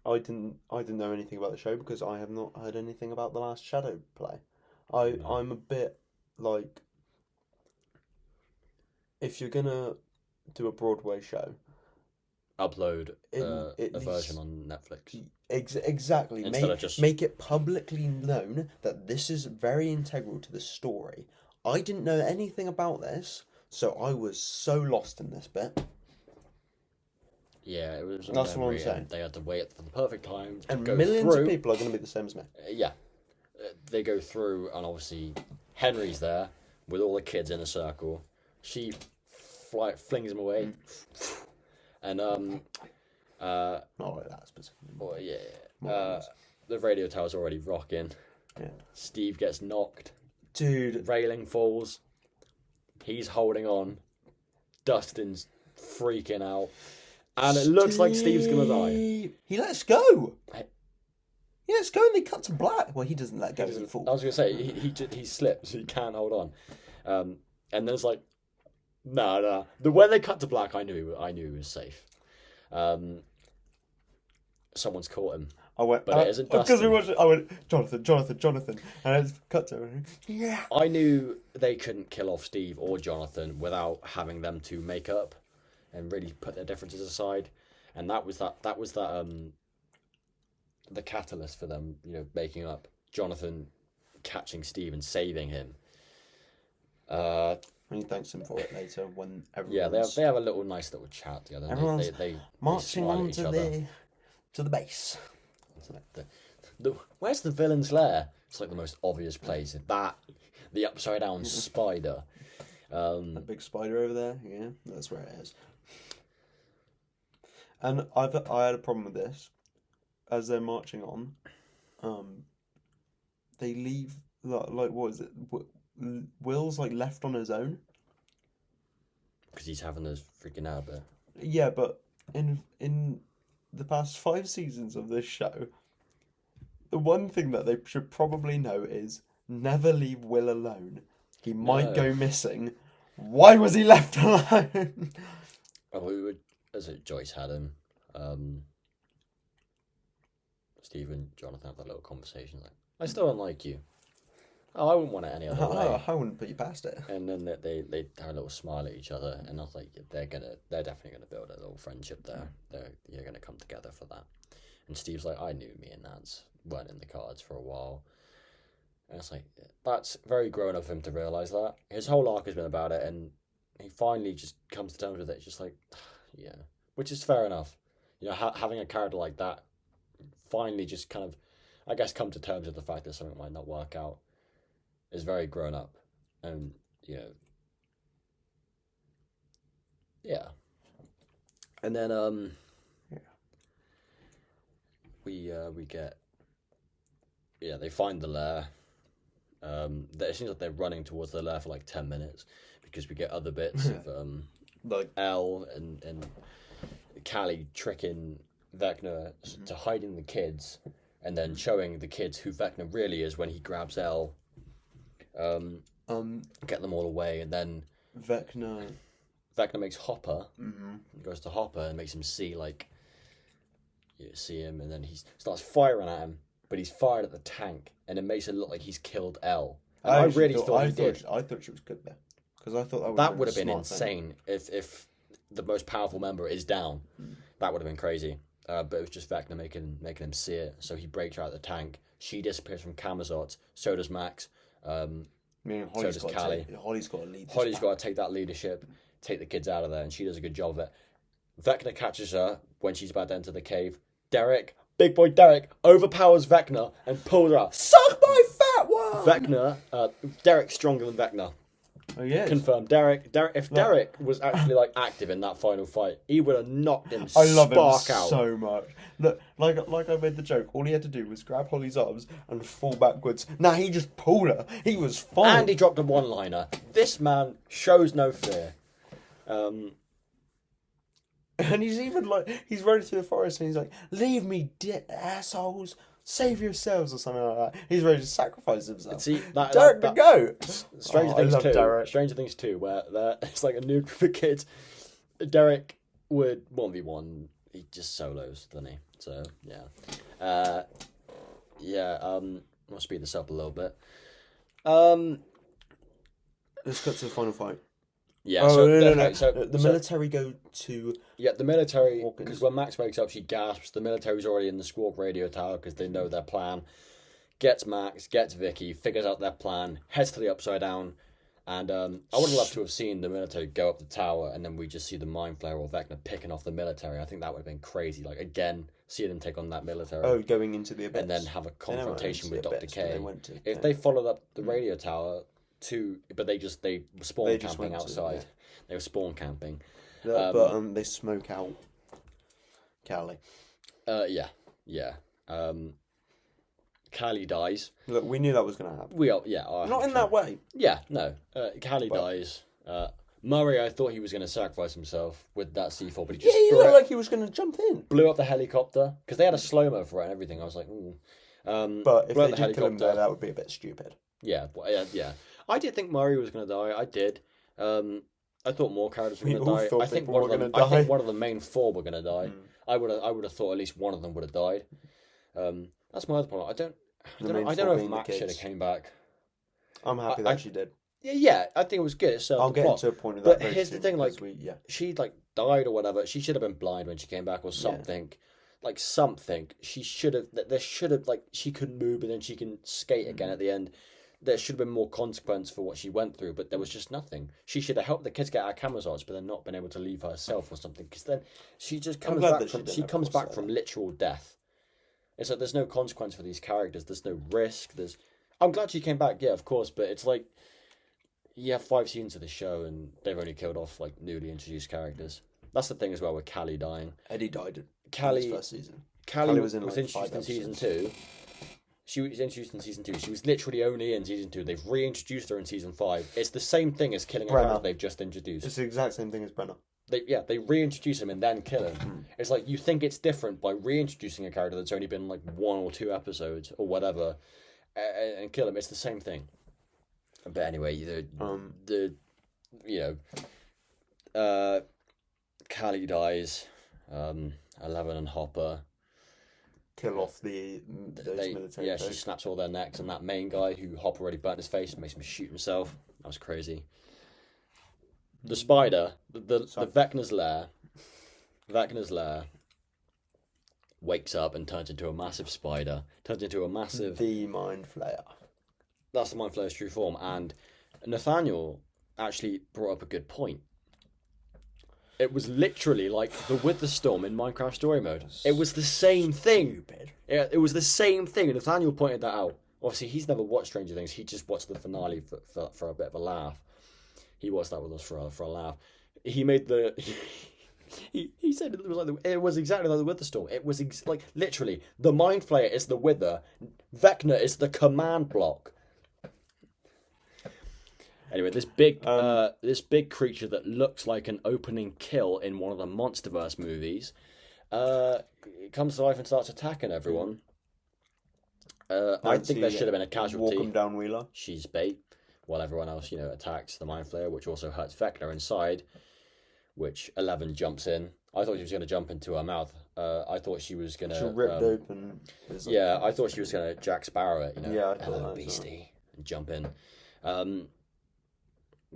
I didn't know anything about the show because I have not heard anything about the last Shadow play. I'm a bit like, if you're gonna do a Broadway show, upload It a needs- version on Netflix. Exactly. Instead of just- Make it publicly known that this is very integral to the story. I didn't know anything about this, so I was so lost in this bit. Yeah, it was. That's what I'm memory, saying. and they had to wait for the perfect time to And go millions through. of people are going to be the same as me. Yeah, they go through, and obviously Henry's there with all the kids in a circle. She flings him away, and Not like that specifically. well, yeah, More or less. the radio tower's already rocking. Yeah. Steve gets knocked. Dude, Railing falls. He's holding on. Dustin's freaking out. And it looks like Steve's gonna die. He lets go. Hey. He lets go and they cut to black. Well, he doesn't let go. He I falls. was gonna say he slips. He can't hold on. And then it's like, no. When they cut to black, I knew he was safe. Someone's caught him. I went, But it isn't because Dustin. we watched it, I went, Jonathan, and it's cut to him. Yeah. I knew they couldn't kill off Steve or Jonathan without having them to make up and really put their differences aside, and that was the catalyst for them, making up. Jonathan catching Steve and saving him. And he thanks him for it later when Yeah, everyone's they have a nice little chat together. And Everyone's they marching smile at on each to other. the base. Where's the villain's lair? It's like the most obvious place. The upside down spider. That big spider over there, yeah, that's where it is. And I had a problem with this. As they're marching on, they leave like what is it? Will's like left on his own. Because he's having those freaking out there. Yeah, but in the past 5 seasons of this show, the one thing that they should probably know is never leave Will alone. He might go missing. Why was he left alone? As Joyce had him, Steve and Jonathan have that little conversation like, I still don't like you. Oh, I wouldn't want it any other way. I wouldn't put you past it. And then they have a little smile at each other, and I was like, they're definitely gonna build a little friendship there. They're gonna come together for that. And Steve's like, I knew me and Nance weren't in the cards for a while. And it's like, that's very grown up of him to realise that. His whole arc has been about it, and he finally just comes to terms with it. It's just like, yeah, which is fair enough. Having a character like that finally just kind of, I guess, come to terms with the fact that something might not work out is very grown up. And, yeah. And then, we get, they find the lair. It seems like they're running towards the lair for like 10 minutes because we get other bits of Like Elle and Callie tricking Vecna to hiding the kids and then showing the kids who Vecna really is when he grabs Elle. Get them all away, and then Vecna makes Hopper, goes to Hopper and makes him see him, and then he starts firing at him, but he's fired at the tank, and it makes it look like he's killed Elle. And I really thought he did. I thought she was good there because I thought That would have been a smart thing. insane if the most powerful member is down. That would have been crazy. But it was just Vecna making him see it. So he breaks her out of the tank. She disappears from Camazotz. So does Max. Holly's does got Callie. Holly's got to lead. Holly's got to take that leadership, take the kids out of there, and she does a good job of it. Vecna catches her when she's about to enter the cave. Big boy Derek, overpowers Vecna and pulls her out. Suck my fat one. Vecna, Derek's stronger than Vecna. Oh yeah. Confirmed. Derek. If Derek was actually active in that final fight, he would have knocked him. I love him out. so much. Look, like I made the joke. All he had to do was grab Holly's arms and fall backwards. Nah, he just pulled her. He was fine. And he dropped a one-liner. This man shows no fear. And he's even he's running through the forest and he's like, "Leave me, assholes! Save yourselves," or something like that. He's ready to sacrifice himself. See, Derek the goat. Stranger Things 2, where it's like a new group of kids. Derek would 1v1. He just solos, doesn't he? So yeah, I'll speed this up a little bit. Let's get to the final fight. Yeah. Oh, so no. So The so- military go to... Yeah, the military, Hawkins. because when Max wakes up, she gasps. The military's already in the Squawk radio tower because they know their plan. Gets Max, gets Vicky, figures out their plan, heads to the Upside Down, and I would have loved to have seen the military go up the tower, and then we just see the Mind Flayer or Vecna picking off the military. I think that would have been crazy. Like, again, see them take on that military. Oh, going into the abyss. And then have a They never went confrontation into with the Dr. abyss, but K. they went to- If yeah. they followed up the radio tower but they spawn They just camping went to- outside. yeah. They were spawn camping. But they smoke out Callie. Yeah. Callie dies. Look, we knew that was going to happen. Not in that way. Yeah, no. Callie dies. Murray, I thought he was going to sacrifice himself with that C4, but he just He looked like he was going to jump in. blew up the helicopter because they had a slow-mo for it and everything. I was like, ooh. But if blew up they the did kill him there, that would be a bit stupid. Yeah. I did think Murray was going to die. I did. I thought more characters were We going to all die. thought I think people one of were them. gonna I think die. one of the main four were going to die. I would have thought at least one of them would have died. That's my other problem. I don't know four if being the Max should have kids. came back. I'm happy that she did. Yeah, I think it was good. So I'll the get plot. into a point of But that very here's the soon, thing, like, because she like died or whatever. She should have been blind when she came back or something. Like something. She should have. There should have like she could move and then she can skate again at the end. There should have been more consequence for what she went through, but there was just nothing. She should have helped the kids get out of Camazots, but then not been able to leave herself or something. Because then she just comes glad back that she from didn't, she of comes course, back from literal death. It's like there's no consequence for these characters. There's no risk. I'm glad she came back, yeah, of course, but it's like you have 5 seasons of the show and they've only killed off like newly introduced characters. That's the thing as well with Callie dying. Eddie died in Callie his first season. Callie was was in, like, introduced 5 in season episodes. 2. She was introduced in season 2. She was literally only in season 2. They've reintroduced her in season 5. It's the same thing as killing a Brenna. character they've just introduced. It's the exact same thing as Brenna. They reintroduce him and then kill him. It's like you think it's different by reintroducing a character that's only been like 1 or 2 episodes or whatever, and kill him. It's the same thing. But anyway, Callie dies. 11 and Hopper. Kill off those military. Yeah, she folks. snaps all their necks, and that main guy who Hopper already burnt his face and makes him shoot himself. That was crazy. The spider, the Vecna's lair, wakes up and turns into a massive spider. Turns into a massive. The Mind Flayer. That's the Mind Flayer's true form, and Nathaniel actually brought up a good point. It was literally like the Wither Storm in Minecraft Story Mode. It was the same thing. Stupid. Yeah, it was the same thing, and Nathaniel pointed that out. Obviously, he's never watched Stranger Things. He just watched the finale for a bit of a laugh. He watched that with us for a laugh. He made the... He said it was exactly like the Wither Storm. It was like, literally, the Mind Flayer is the Wither. Vecna is the command block. Anyway, this big creature that looks like an opening kill in one of the MonsterVerse movies, it comes to life and starts attacking everyone. I think there should have been a casualty. Walk him down, Wheeler. She's bait, while everyone else, attacks the Mind Flayer, which also hurts Vecna inside. Which 11 jumps in. I thought she was going to jump into her mouth. I thought she was going to. She ripped open. Yeah, I thought she was going to Jack Sparrow it. Yeah, I thought hello, that, beastie, and jump in.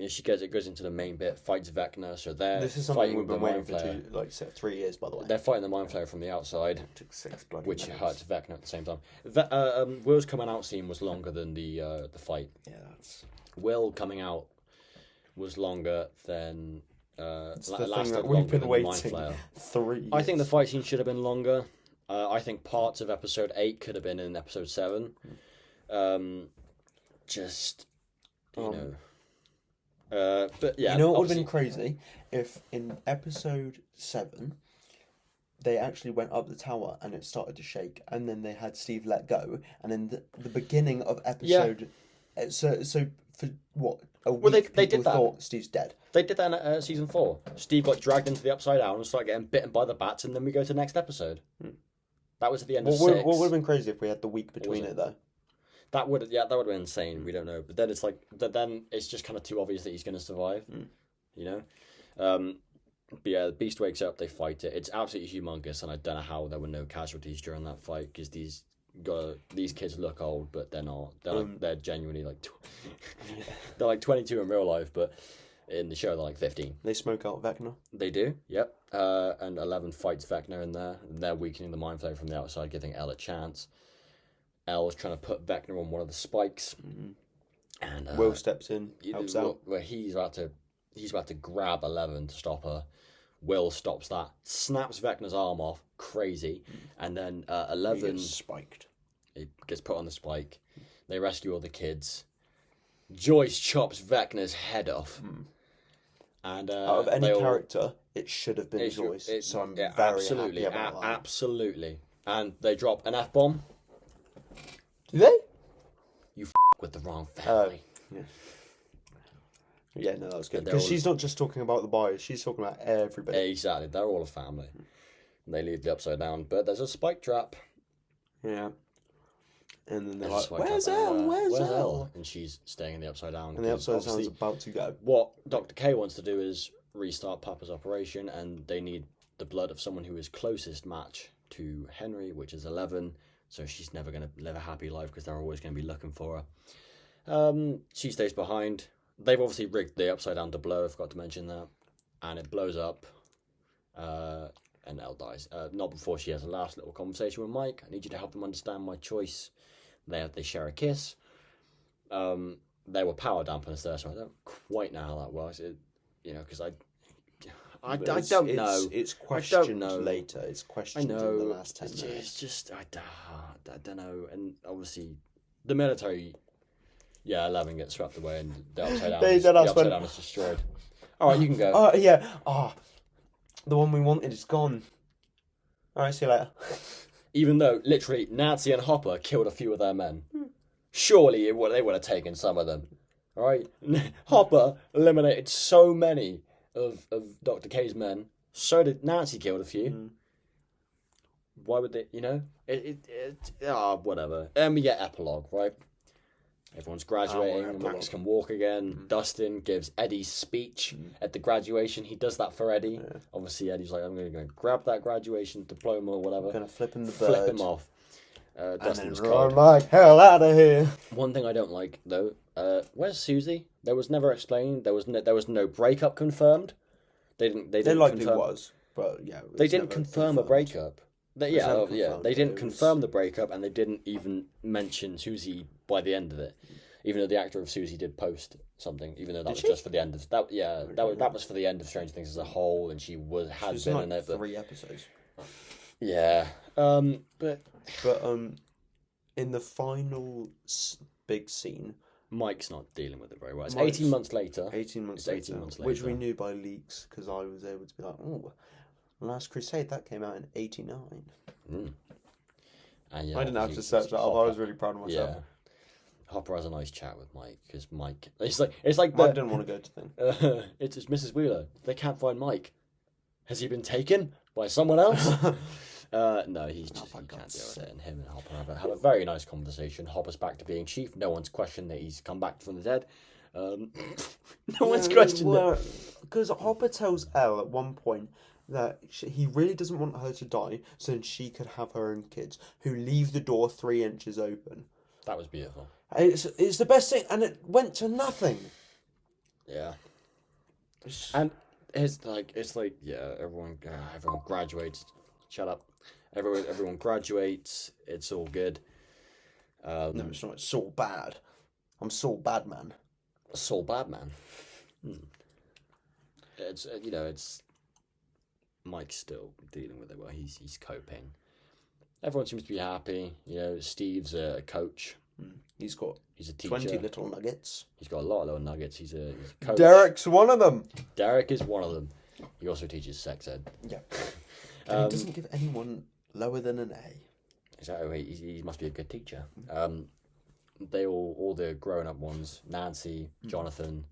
She goes into the main bit, fights Vecna. So they're This is something fighting we've the been waiting Mind for Flayer. 3 years, by the way. They're fighting the Mind Flayer from the outside, It took 6 bloody which minutes. hurts Vecna at the same time. Will's coming out scene was longer than the fight. Yeah, that's... Will coming out was longer than. It's the thing lasted that we've longer been than the Mind waiting Flayer. 3 years. I think the fight scene should have been longer. I think parts of episode 8 could have been in episode 7. But yeah, You know what would have obviously- been crazy? If in episode 7, they actually went up the tower and it started to shake, and then they had Steve let go, and then the beginning of episode... So for what, a week, they people did that. thought Steve's dead. They did that in season 4. Steve got dragged into the Upside Down and started getting bitten by the bats, and then we go to the next episode. That was at the end of 6. What would have been crazy if we had the week between it? it, though? That would have been insane. We don't know, but then it's like then it's just kind of too obvious that he's going to survive. But yeah, the Beast wakes up. They fight it. It's absolutely humongous, and I don't know how there were no casualties during that fight because these kids look old, but they're not. They're genuinely like they're like 22 in real life. But In the show, they're like 15. They smoke out Vecna. They do, yep. And 11 fights Vecna in there. They're weakening the Mind Flayer from the outside, giving Elle a chance. Elle is trying to put Vecna on one of the spikes. Mm-hmm. And Will steps in, helps out. Where he's about to grab 11 to stop her. Will stops that, snaps Vecna's arm off, crazy, and then 11 He gets spiked. It gets put on the spike. They rescue all the kids. Joyce chops Vecna's head off. And out of any character, it should have been Joyce. So I'm very absolutely, happy about that. absolutely. And they drop an F-bomb. Do they? You with the wrong family. Yeah. Yeah, no, that was good. They're Because all- she's not just talking about the buyers, she's talking about everybody. Exactly, they're all a family. And they leave the Upside Down, but there's a spike trap. Yeah. And then they're There's a like, spike where's trap, Elle? and, Where's Elle? Elle? And she's staying in the Upside Down. And the because Upside Down's obviously about to go. what Dr. K wants to do is restart Papa's operation, and they need the blood of someone who is closest match to Henry, which is 11. So she's never going to live a happy life because they're always going to be looking for her. She stays behind. They've obviously rigged the Upside Down to blow. I forgot to mention that. And it blows up. And Elle dies. Not before she has a last little conversation with Mike. I need you to help them understand my choice. They share a kiss. They were power dampeners there, so I don't quite know how that works. Because I don't know. It's I questioned don't know. later. It's I questioned know. in the last 10 It's minutes. just I don't know. And obviously, the military. Yeah, 11 gets swept away, and the Upside Down. They- The that's Upside when- Down is destroyed. All right, you can go. Oh, yeah. Oh, the one we wanted is gone. Alright, see you later. Even though, literally, Nancy and Hopper killed a few of their men. Surely they would have taken some of them. All right? Hopper eliminated so many of Dr. K's men. So did Nancy killed a few. Why would they, whatever. And we get epilogue, right? Everyone's graduating, Oh, and epilogue. Max can walk again. Dustin gives Eddie's speech at the graduation. He does that for Eddie. Yeah. Obviously, Eddie's like, I'm going to grab that graduation diploma or whatever. I'm going to flip him the bird. Flip him off. And Dustin's then cold. run like hell out of here. One thing I don't like though, where's Susie? There was never explained. There was no breakup confirmed. They didn't. They There didn't likely confirm. was, but yeah. it They was didn't never confirm a confirmed. breakup. was never confirmed, They didn't it was- confirm the breakup, and they didn't even mention Susie by the end of it. Even though the actor of Susie did post something, even though that was she? just for the end of that. Yeah, that was for the end of Stranger Things as a whole, and she had She's been in in like it. But 3 episodes. yeah, but But in the final big scene, Mike's not dealing with it very well. It's Mike's- 18 months later. 18 months It's later, 18 months which we later. knew by leaks because I was able to be like, oh, Last Crusade, that came out in 89. Mm. And yeah, I didn't have to obviously search that up. I Hopper- was really proud of myself. Yeah. Hopper has a nice chat with Mike because Mike. It's like Mike the, didn't want to go to thing. it's Mrs. Wheeler. They can't find Mike. Has he been taken by someone else? No, he's just for he can't God's deal with sake. it. And him and Hopper have a very nice conversation. Hopper's back to being chief. No one's questioned that he's come back from the dead. No one's questioned it. Because Hopper tells Elle at one point that he really doesn't want her to die so that she could have her own kids who leave the door 3 inches open. That was beautiful. It's the best thing, and it went to nothing. Yeah. And it's like everyone graduates. Shut up. Everyone graduates. It's all good. No, it's not. It's Saul Bad. I'm Saul Badman. Saul Badman. It's it's Mike's still dealing with it. Well, he's coping. Everyone seems to be happy. Steve's a coach. He's got He's a teacher. 20 little nuggets. He's got a lot of little nuggets. He's a coach. Derek's one of them. Derek is one of them. He also teaches sex ed. Yeah. And he doesn't give anyone lower than an A. Exactly. He must be a good teacher. They all the grown up ones. Nancy, Jonathan,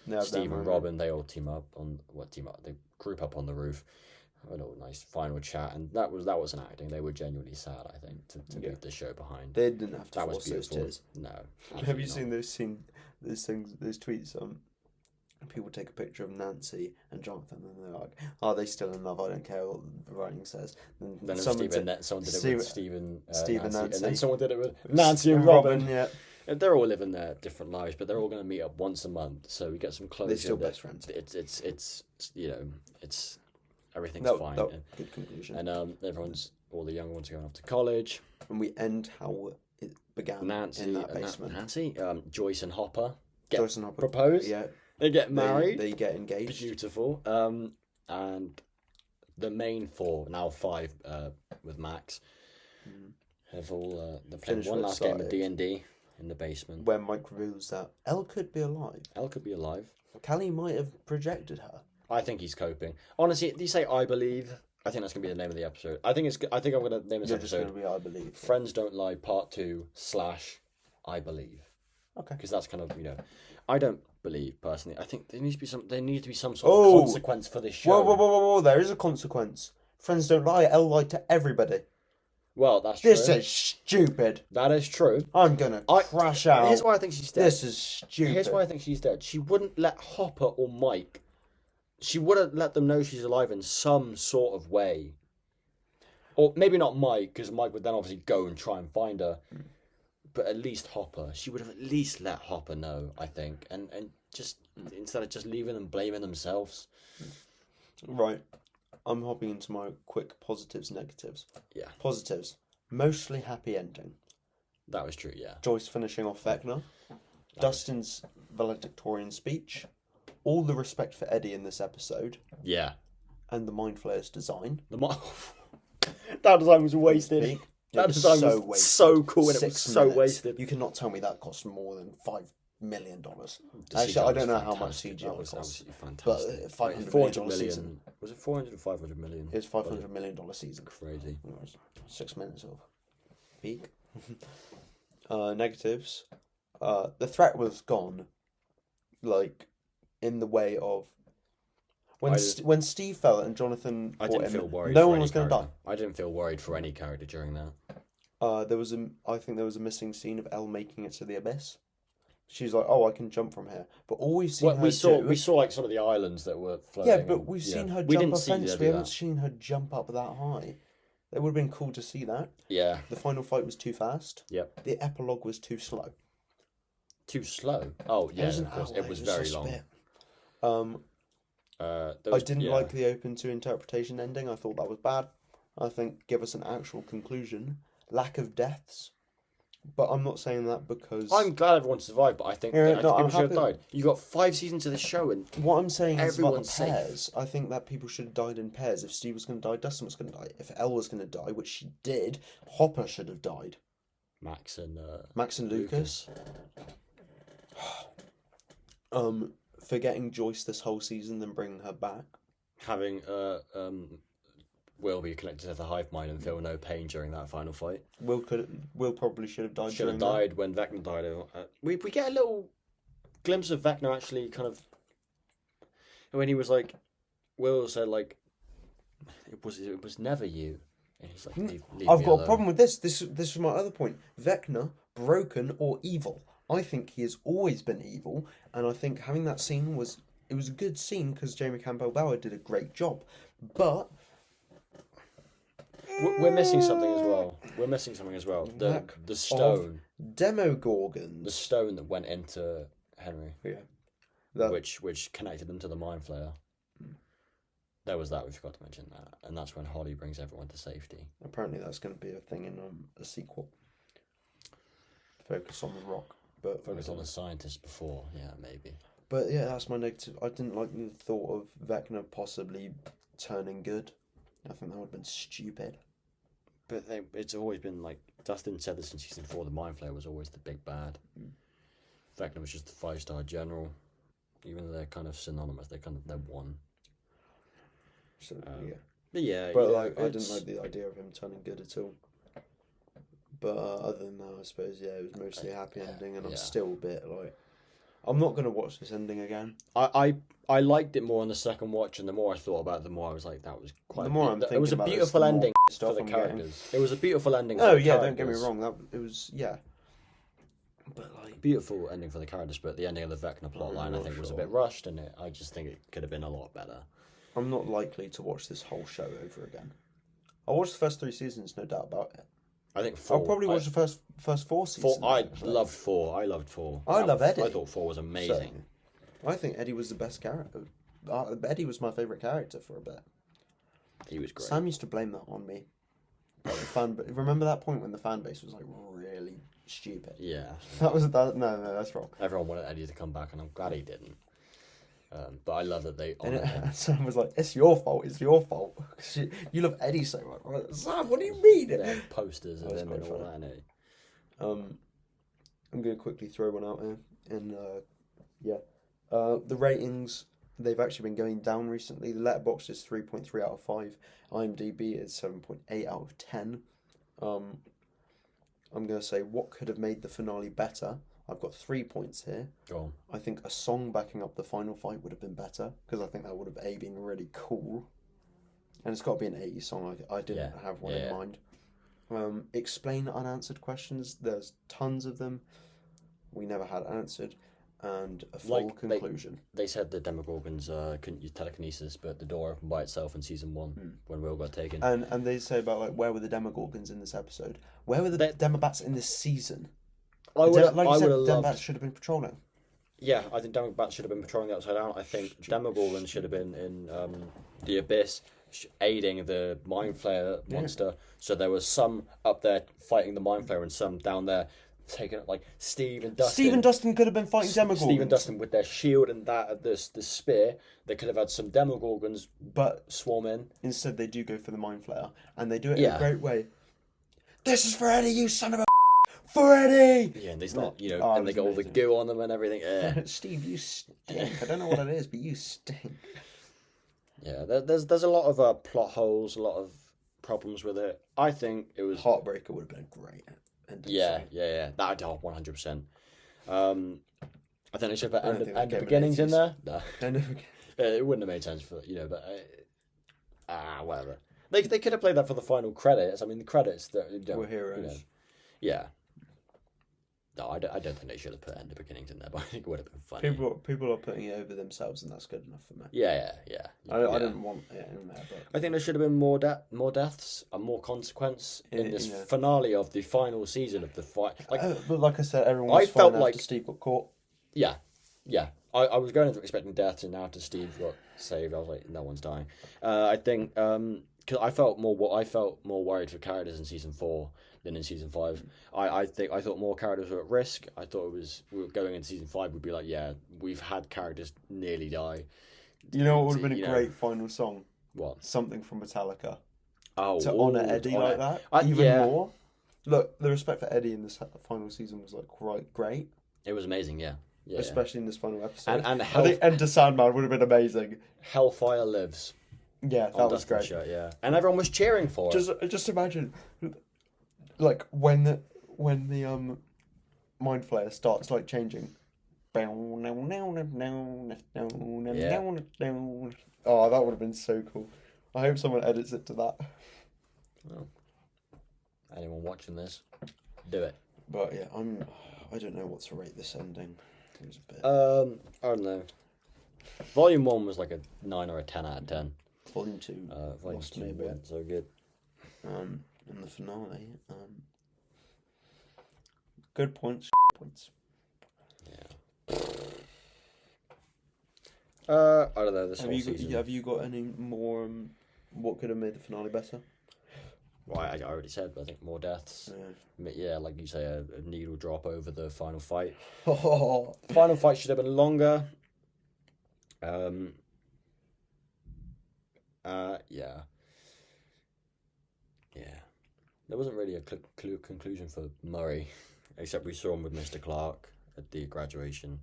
No, Steve and Robin. They all team up. They group up on the roof. Have a little nice final chat, and that was an acting. They were genuinely sad, I think, to leave the show behind. They didn't have to That was force those beautiful. tears. No. Have you absolutely seen those tweets? People take a picture of Nancy and Jonathan, and they're like, "Are they still in love? I don't care what the writing says." And not? Then someone someone did it with Steve and Steve and Nancy, and then Nancy. someone did it with Nancy and Robin. Yeah. They're all living their different lives, but they're all going to meet up once a month, so we get some closure. They're still best friends. It's it's everything's No, fine. no, good conclusion. And all the younger ones are going off to college. And we end how it began Nancy, in that basement. Joyce and Hopper Joyce and Hopper propose. Yeah, They get married. They get engaged. Beautiful. And the main four, now five, with Max, have all they're playing Finished one what last game of started. D&D in the basement. Where Mike reveals that Elle could be alive. Elle could be alive. Callie might have projected her. I think he's coping. Honestly, do you say I believe? I think that's gonna be the name of the episode. I think I'm gonna name this You're just going episode to be, I believe. "Friends Don't Lie" Part 2 / I believe. Okay. Because that's kind of I don't believe personally. I think there needs to be some sort of consequence for this show. Whoa! There is a consequence. Friends don't lie. Elle lied to everybody. Well, that's true. This is stupid. That is true. I'm gonna crash out. Here's why I think she's dead. This is stupid. Here's why I think she's dead. She wouldn't let Hopper or Mike. She wouldn't let them know she's alive in some sort of way. Or maybe not Mike, because Mike would then obviously go and try and find her. But at least Hopper. She would have at least let Hopper know, I think. And just instead of just leaving them blaming themselves. Right. I'm hopping into my quick positives, negatives. Yeah. Positives. Mostly happy ending. That was true, yeah. Joyce finishing off Vecna. Dustin's valedictorian speech. All the respect for Eddie in this episode. Yeah. And the Mind Flayer's design. That design was wasted. That design was wasted. so cool and it was 6 so minutes. wasted. You cannot tell me that cost more than $5 million. The Actually, CGI I don't know was how much fantastic. CGI That was costs. absolutely But fantastic. $500 400 million million. season. Was it 400 or 500 million? It's $500 million season. Crazy. 6 minutes of peak. Negatives. The threat was gone. Like, in the way of when Steve fell and Jonathan I fought didn't him, feel worried. no for one any was going to die. character. I didn't feel worried for any character during that. I think there was a missing scene of Elle making it to the abyss. She's like, "Oh, I can jump from here," but all we've seen her we saw do, we saw like sort of the islands that were floating. yeah, but we've seen her jump a fence. We haven't that. seen her jump up that high. It would have been cool to see that. Yeah. The final fight was too fast. Yep. The epilogue was too slow. Too slow. Oh yeah, of course. It was very long. I didn't like the open to interpretation ending. I thought that was bad. I think give us an actual conclusion. Lack of deaths. But I'm not saying that because... I'm glad everyone survived, but I think people should have died. You got 5 seasons of the show and what I'm saying is about the everyone's safe. pairs. I think that people should have died in pairs. If Steve was going to die, Dustin was going to die. If Elle was going to die, which she did, Hopper should have died. Max and Lucas. Forgetting Joyce this whole season, then bringing her back. Having Will be connected to the hive mind and feel no pain during that final fight. Will probably should have died. Should have died when Vecna died. We get a little glimpse of Vecna actually kind of when he was like, Will said like, it was never you, and he's like, leave I've me got alone. a problem with this. This is my other point. Vecna, broken or evil. I think he has always been evil, and I think having that scene was a good scene because Jamie Campbell Bower did a great job, but. We're missing something as well. The stone. Demogorgons. The stone that went into Henry. Yeah. Which connected them to the Mind Flayer. There was that, we forgot to mention that. And that's when Holly brings everyone to safety. Apparently that's going to be a thing in a sequel. Focus on the Rock. But Focus on the scientist before, yeah, maybe. But yeah, that's my negative. I didn't like the thought of Vecna possibly turning good. I think that would have been stupid. But it's always been like Dustin said this in season 4. The Mind Flayer was always the big bad. Vecna was just the 5-star general. Even though they're kind of synonymous, they're one. So yeah. But I didn't like the idea of him turning good at all. But other than that, I suppose it was mostly a happy ending, and I'm still a bit like. I'm not going to watch this ending again. I liked it more on the second watch, and the more I thought about it, the more I was like, that was quite. The more I'm thinking it was a about beautiful this, the more ending stuff for the I'm characters. getting. It was a beautiful ending. Oh for the yeah, characters. don't get me wrong. It was But like beautiful ending for the characters, but the ending of the Vecna plotline I think was a bit rushed, and I just think it could have been a lot better. I'm not likely to watch this whole show over again. I watched the first 3 seasons, no doubt about it. I think 4. I'll probably watch the first 4 seasons. I actually. loved 4. I loved 4. I love Eddie. I thought 4 was amazing. So, I think Eddie was the best character. Eddie was my favourite character for a bit. He was great. Sam used to blame that on me. Remember that point when the fan base was like really stupid? Yeah. No, that's wrong. Everyone wanted Eddie to come back, and I'm glad he didn't. But I love that they honoured him. And Sam was like, "It's your fault. It's your fault. 'Cause you love Eddie so much." I'm like, Sam, what do you mean? They had posters of That was him and quite all funny. that. I'm going to quickly throw one out here. And, the ratings, they've actually been going down recently. The Letterboxd is 3.3 out of 5. IMDb is 7.8 out of 10. I'm going to say what could have made the finale better. I've got 3 points here. Go on. I think a song backing up the final fight would have been better, because I think that would have been really cool. And it's got to be an 80s song. I didn't have one in mind. Explain unanswered questions. There's tons of them. We never had answered. And a full conclusion. They said the Demogorgons couldn't use telekinesis, but the door opened by itself in season 1 when Will got taken. And they say about like, where were the Demogorgons in this episode? Where were the Demobats in this season? I would have Demobats loved. should have been patrolling. Yeah, I think Demogorgons should have been patrolling the Upside Down. I think Demogorgons should have been in the Abyss, aiding the Mind Flayer monster. So there was some up there fighting the Mind Flayer and some down there taking it, like Steve and Dustin. Steve and Dustin could have been fighting Demogorgons. Steve and Dustin with their shield and the spear. They could have had some Demogorgons but swarm in. Instead, they do go for the Mind Flayer, and they do it in a great way. This is for Eddie, you son of a for Eddie! Yeah, and they start, and they got all the goo on them and everything. Steve, you stink. I don't know what it is, but you stink. Yeah, there's a lot of plot holes, a lot of problems with it. I think it was Heartbreaker would have been a great ending. Yeah. That 100%. I think they should have I don't put think end they of gave beginnings it in there. No. And It wouldn't have made sense for but whatever. They could have played that for the final credits. I mean, the credits We're heroes. Yeah. No, I don't think they should have put end of beginnings in there, but I think it would have been funny. People are putting it over themselves, and that's good enough for me. Yeah. I didn't want it in there, but I think there should have been more deaths and more consequence in this finale of the final season of the fight. But like I said, everyone was fine after Steve got caught. Yeah. I was going into expecting deaths, and after Steve got saved, I was like, no one's dying. I think because I felt more worried for characters in season 4 than in season 5. I thought more characters were at risk. I thought we were going into season 5. We'd be like, yeah, we've had characters nearly die. You know what would have been a great final song? What? Something from Metallica. Oh, to honour Eddie like that, even more. Look, the respect for Eddie in this final season was like quite great. It was amazing, yeah. Especially in this final episode. And I think Enter Sandman would have been amazing. Hellfire Lives. Yeah, that was great. Shirt, yeah, and everyone was cheering for it. Just imagine, like when the Mind Flayer starts like changing. Oh, that would have been so cool. I hope someone edits it to that. Well, anyone watching this, do it. But yeah, I don't know what to rate this ending. It was a bit. I don't know. Volume 1 was like a 9 or a 10 out of 10. Volume 2 Volume 2 wasn't so good. And the finale, good points, points. Yeah. I don't know. This whole season. Have you got any more? What could have made the finale better? Well, I already said, but I think more deaths. Yeah, like you say, a needle drop over the final fight. The final fight should have been longer. Yeah. There wasn't really a conclusion for Murray, except we saw him with Mr. Clark at the graduation.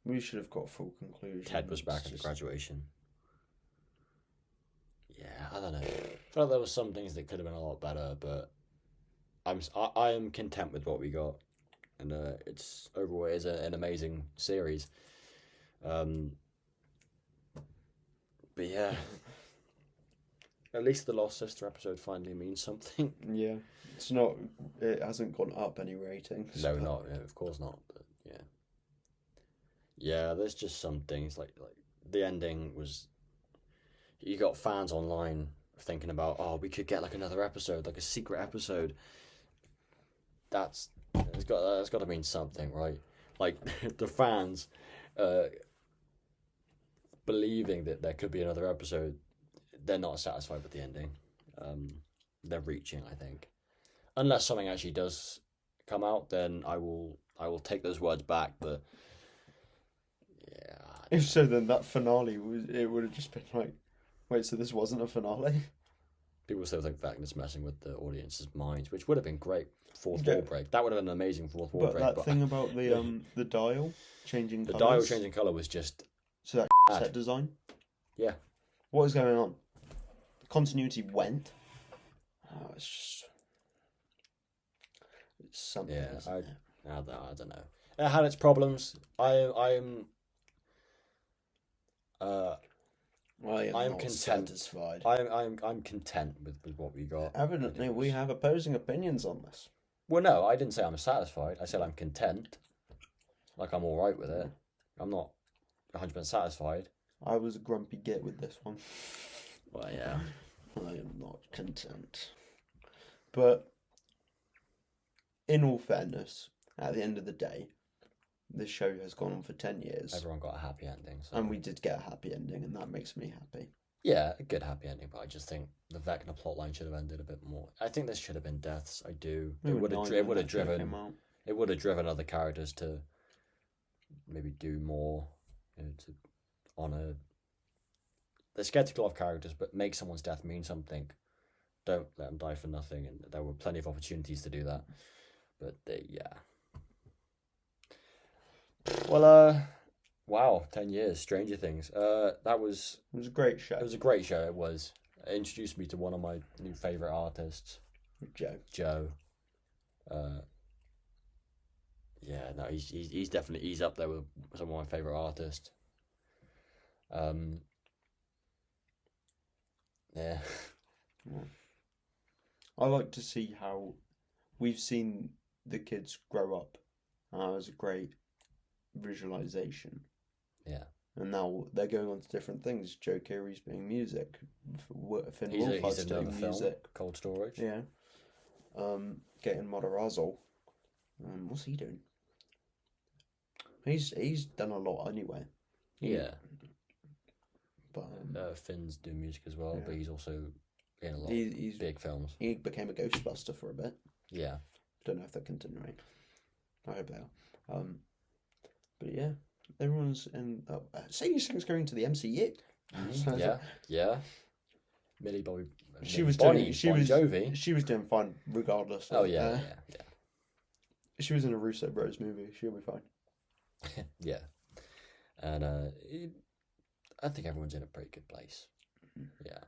We should have got a full conclusion. Ted was back at the graduation. Yeah, I don't know. I felt there were some things that could have been a lot better, but I am content with what we got, and it's overall it is an amazing series. But yeah, at least the Lost Sister episode finally means something. Yeah, it's not. It hasn't gone up any ratings. No, not of course not. But yeah. There's just some things like the ending was. You got fans online thinking about, we could get like another episode, like a secret episode, that's that's got to mean something, right? Like the fans believing that there could be another episode, they're not satisfied with the ending. They're reaching, I think. Unless something actually does come out, then I will take those words back. But yeah, If so, then that finale would have just been like, wait, so this wasn't a finale? people still think that it's messing with the audience's minds, which would have been great. Fourth Yeah. wall break. That would have been an amazing fourth wall But break. that thing about the dial changing the colours. dial changing color was just So that bad. set design. Yeah. What is going on? The continuity went. Oh, it's something. Yeah, isn't it? I don't know. It had its problems. I'm I am I'm not content. satisfied. I'm content with what we got. Evidently, we have opposing opinions on this. Well, no, I didn't say I'm satisfied. I said I'm content. Like I'm all right with it. I'm not 100% satisfied. I was a grumpy git with this one. Well, yeah. I am not content. But in all fairness, at the end of the day, this show has gone on for 10 years. Everyone got a happy ending. So. And we did get a happy ending, and that makes me happy. Yeah, a good happy ending, but I just think the Vecna plotline should have ended a bit more. I think this should have been deaths. I do. It would have driven other characters to maybe do more, to honor. They're scared to kill off characters, but make someone's death mean something. Don't let them die for nothing, and there were plenty of opportunities to do that. But yeah. Well, wow, 10 years, Stranger Things. That was... It was a great show. It was a great show, it was. It introduced me to one of my new favourite artists. Joe. Yeah, no, he's definitely... He's up there with some of my favourite artists. Yeah. I like to see how we've seen the kids grow up. And that was a great visualization. Yeah. And now they're going on to different things. Joe Keery's doing music. Finn He's Wolfhard's another doing film, music. Cold Storage. Yeah. Getting Matarazzo. What's he doing? He's done a lot anyway. Yeah. But Finn's doing music as well, yeah. but he's also in a lot he's of big films. He became a Ghostbuster for a bit. Yeah. Don't know if they're continuing. I hope they are. But yeah, everyone's in. Sadie Slink's going to the MCU. Yeah. Millie Bobby. She was Bonnie, doing. She Bon was. Jovi. She was doing fine regardless. Oh yeah. She was in a Russo Bros movie. She'll be fine. Yeah. And I think everyone's in a pretty good place. Yeah.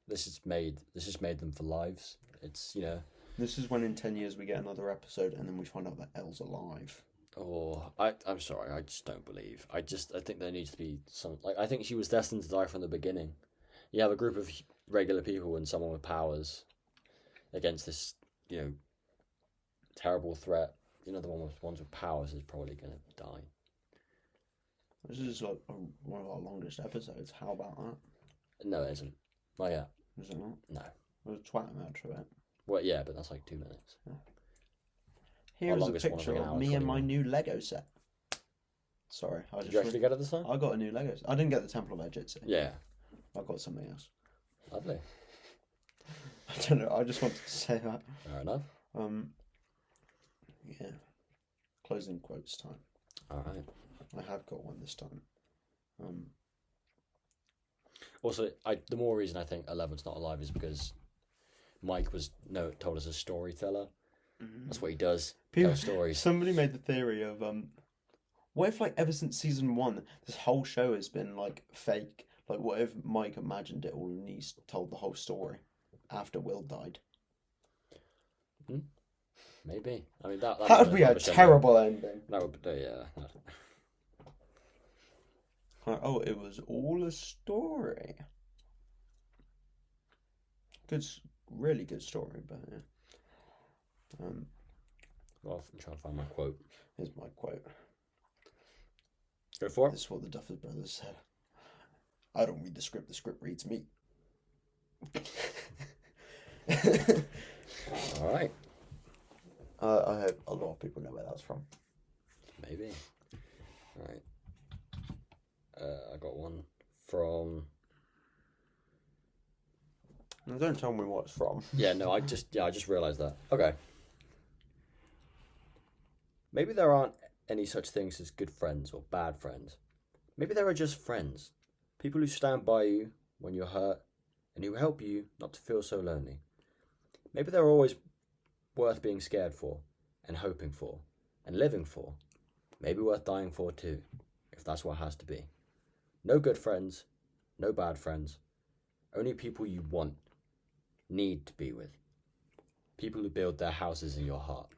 This has made them for lives. It's, This is when in 10 years we get another episode and then we find out that Elle's alive. Oh, I'm sorry, I just don't believe. I think there needs to be some, I think she was destined to die from the beginning. You have a group of regular people and someone with powers against this, terrible threat. The ones with powers is probably going to die. This is like one of our longest episodes. How about that? No, it isn't. Oh, yeah. Is it not? No. There's a twat amount to it. Well, yeah, but that's like 2 minutes. Yeah. Here's a longest one was picture like an of hour me and my 21. new Lego set. Sorry, Did you actually get it this time? I got a new Lego set. I didn't get the Temple of Edgets. Yeah. I got something else. Lovely. I don't know. I just wanted to say that. Fair enough. Yeah. Closing quotes time. All right. I have got one this time. Also, the more reason I think Eleven's not alive is because Mike told us a storyteller. That's what he does. Tell stories. Somebody made the theory of what if ever since season 1 this whole show has been fake? What if Mike imagined it all and he's told the whole story after Will died? Maybe. I mean that would be a terrible ending. That would be yeah. Oh, it was all a story. Really good story, but yeah. Well, I'm trying to find my quote. Here's my quote. Go for it. This is what the Duffers brothers said. I don't read the script reads me. All right. I hope a lot of people know where that's from. Maybe. Alright. I got one from... Don't tell me what it's from. Yeah, no, I just realised that. Okay. Maybe there aren't any such things as good friends or bad friends. Maybe there are just friends. People who stand by you when you're hurt and who help you not to feel so lonely. Maybe they're always worth being scared for and hoping for and living for. Maybe worth dying for too, if that's what it has to be. No good friends, no bad friends. Only people you need to be with. People who build their houses in your heart.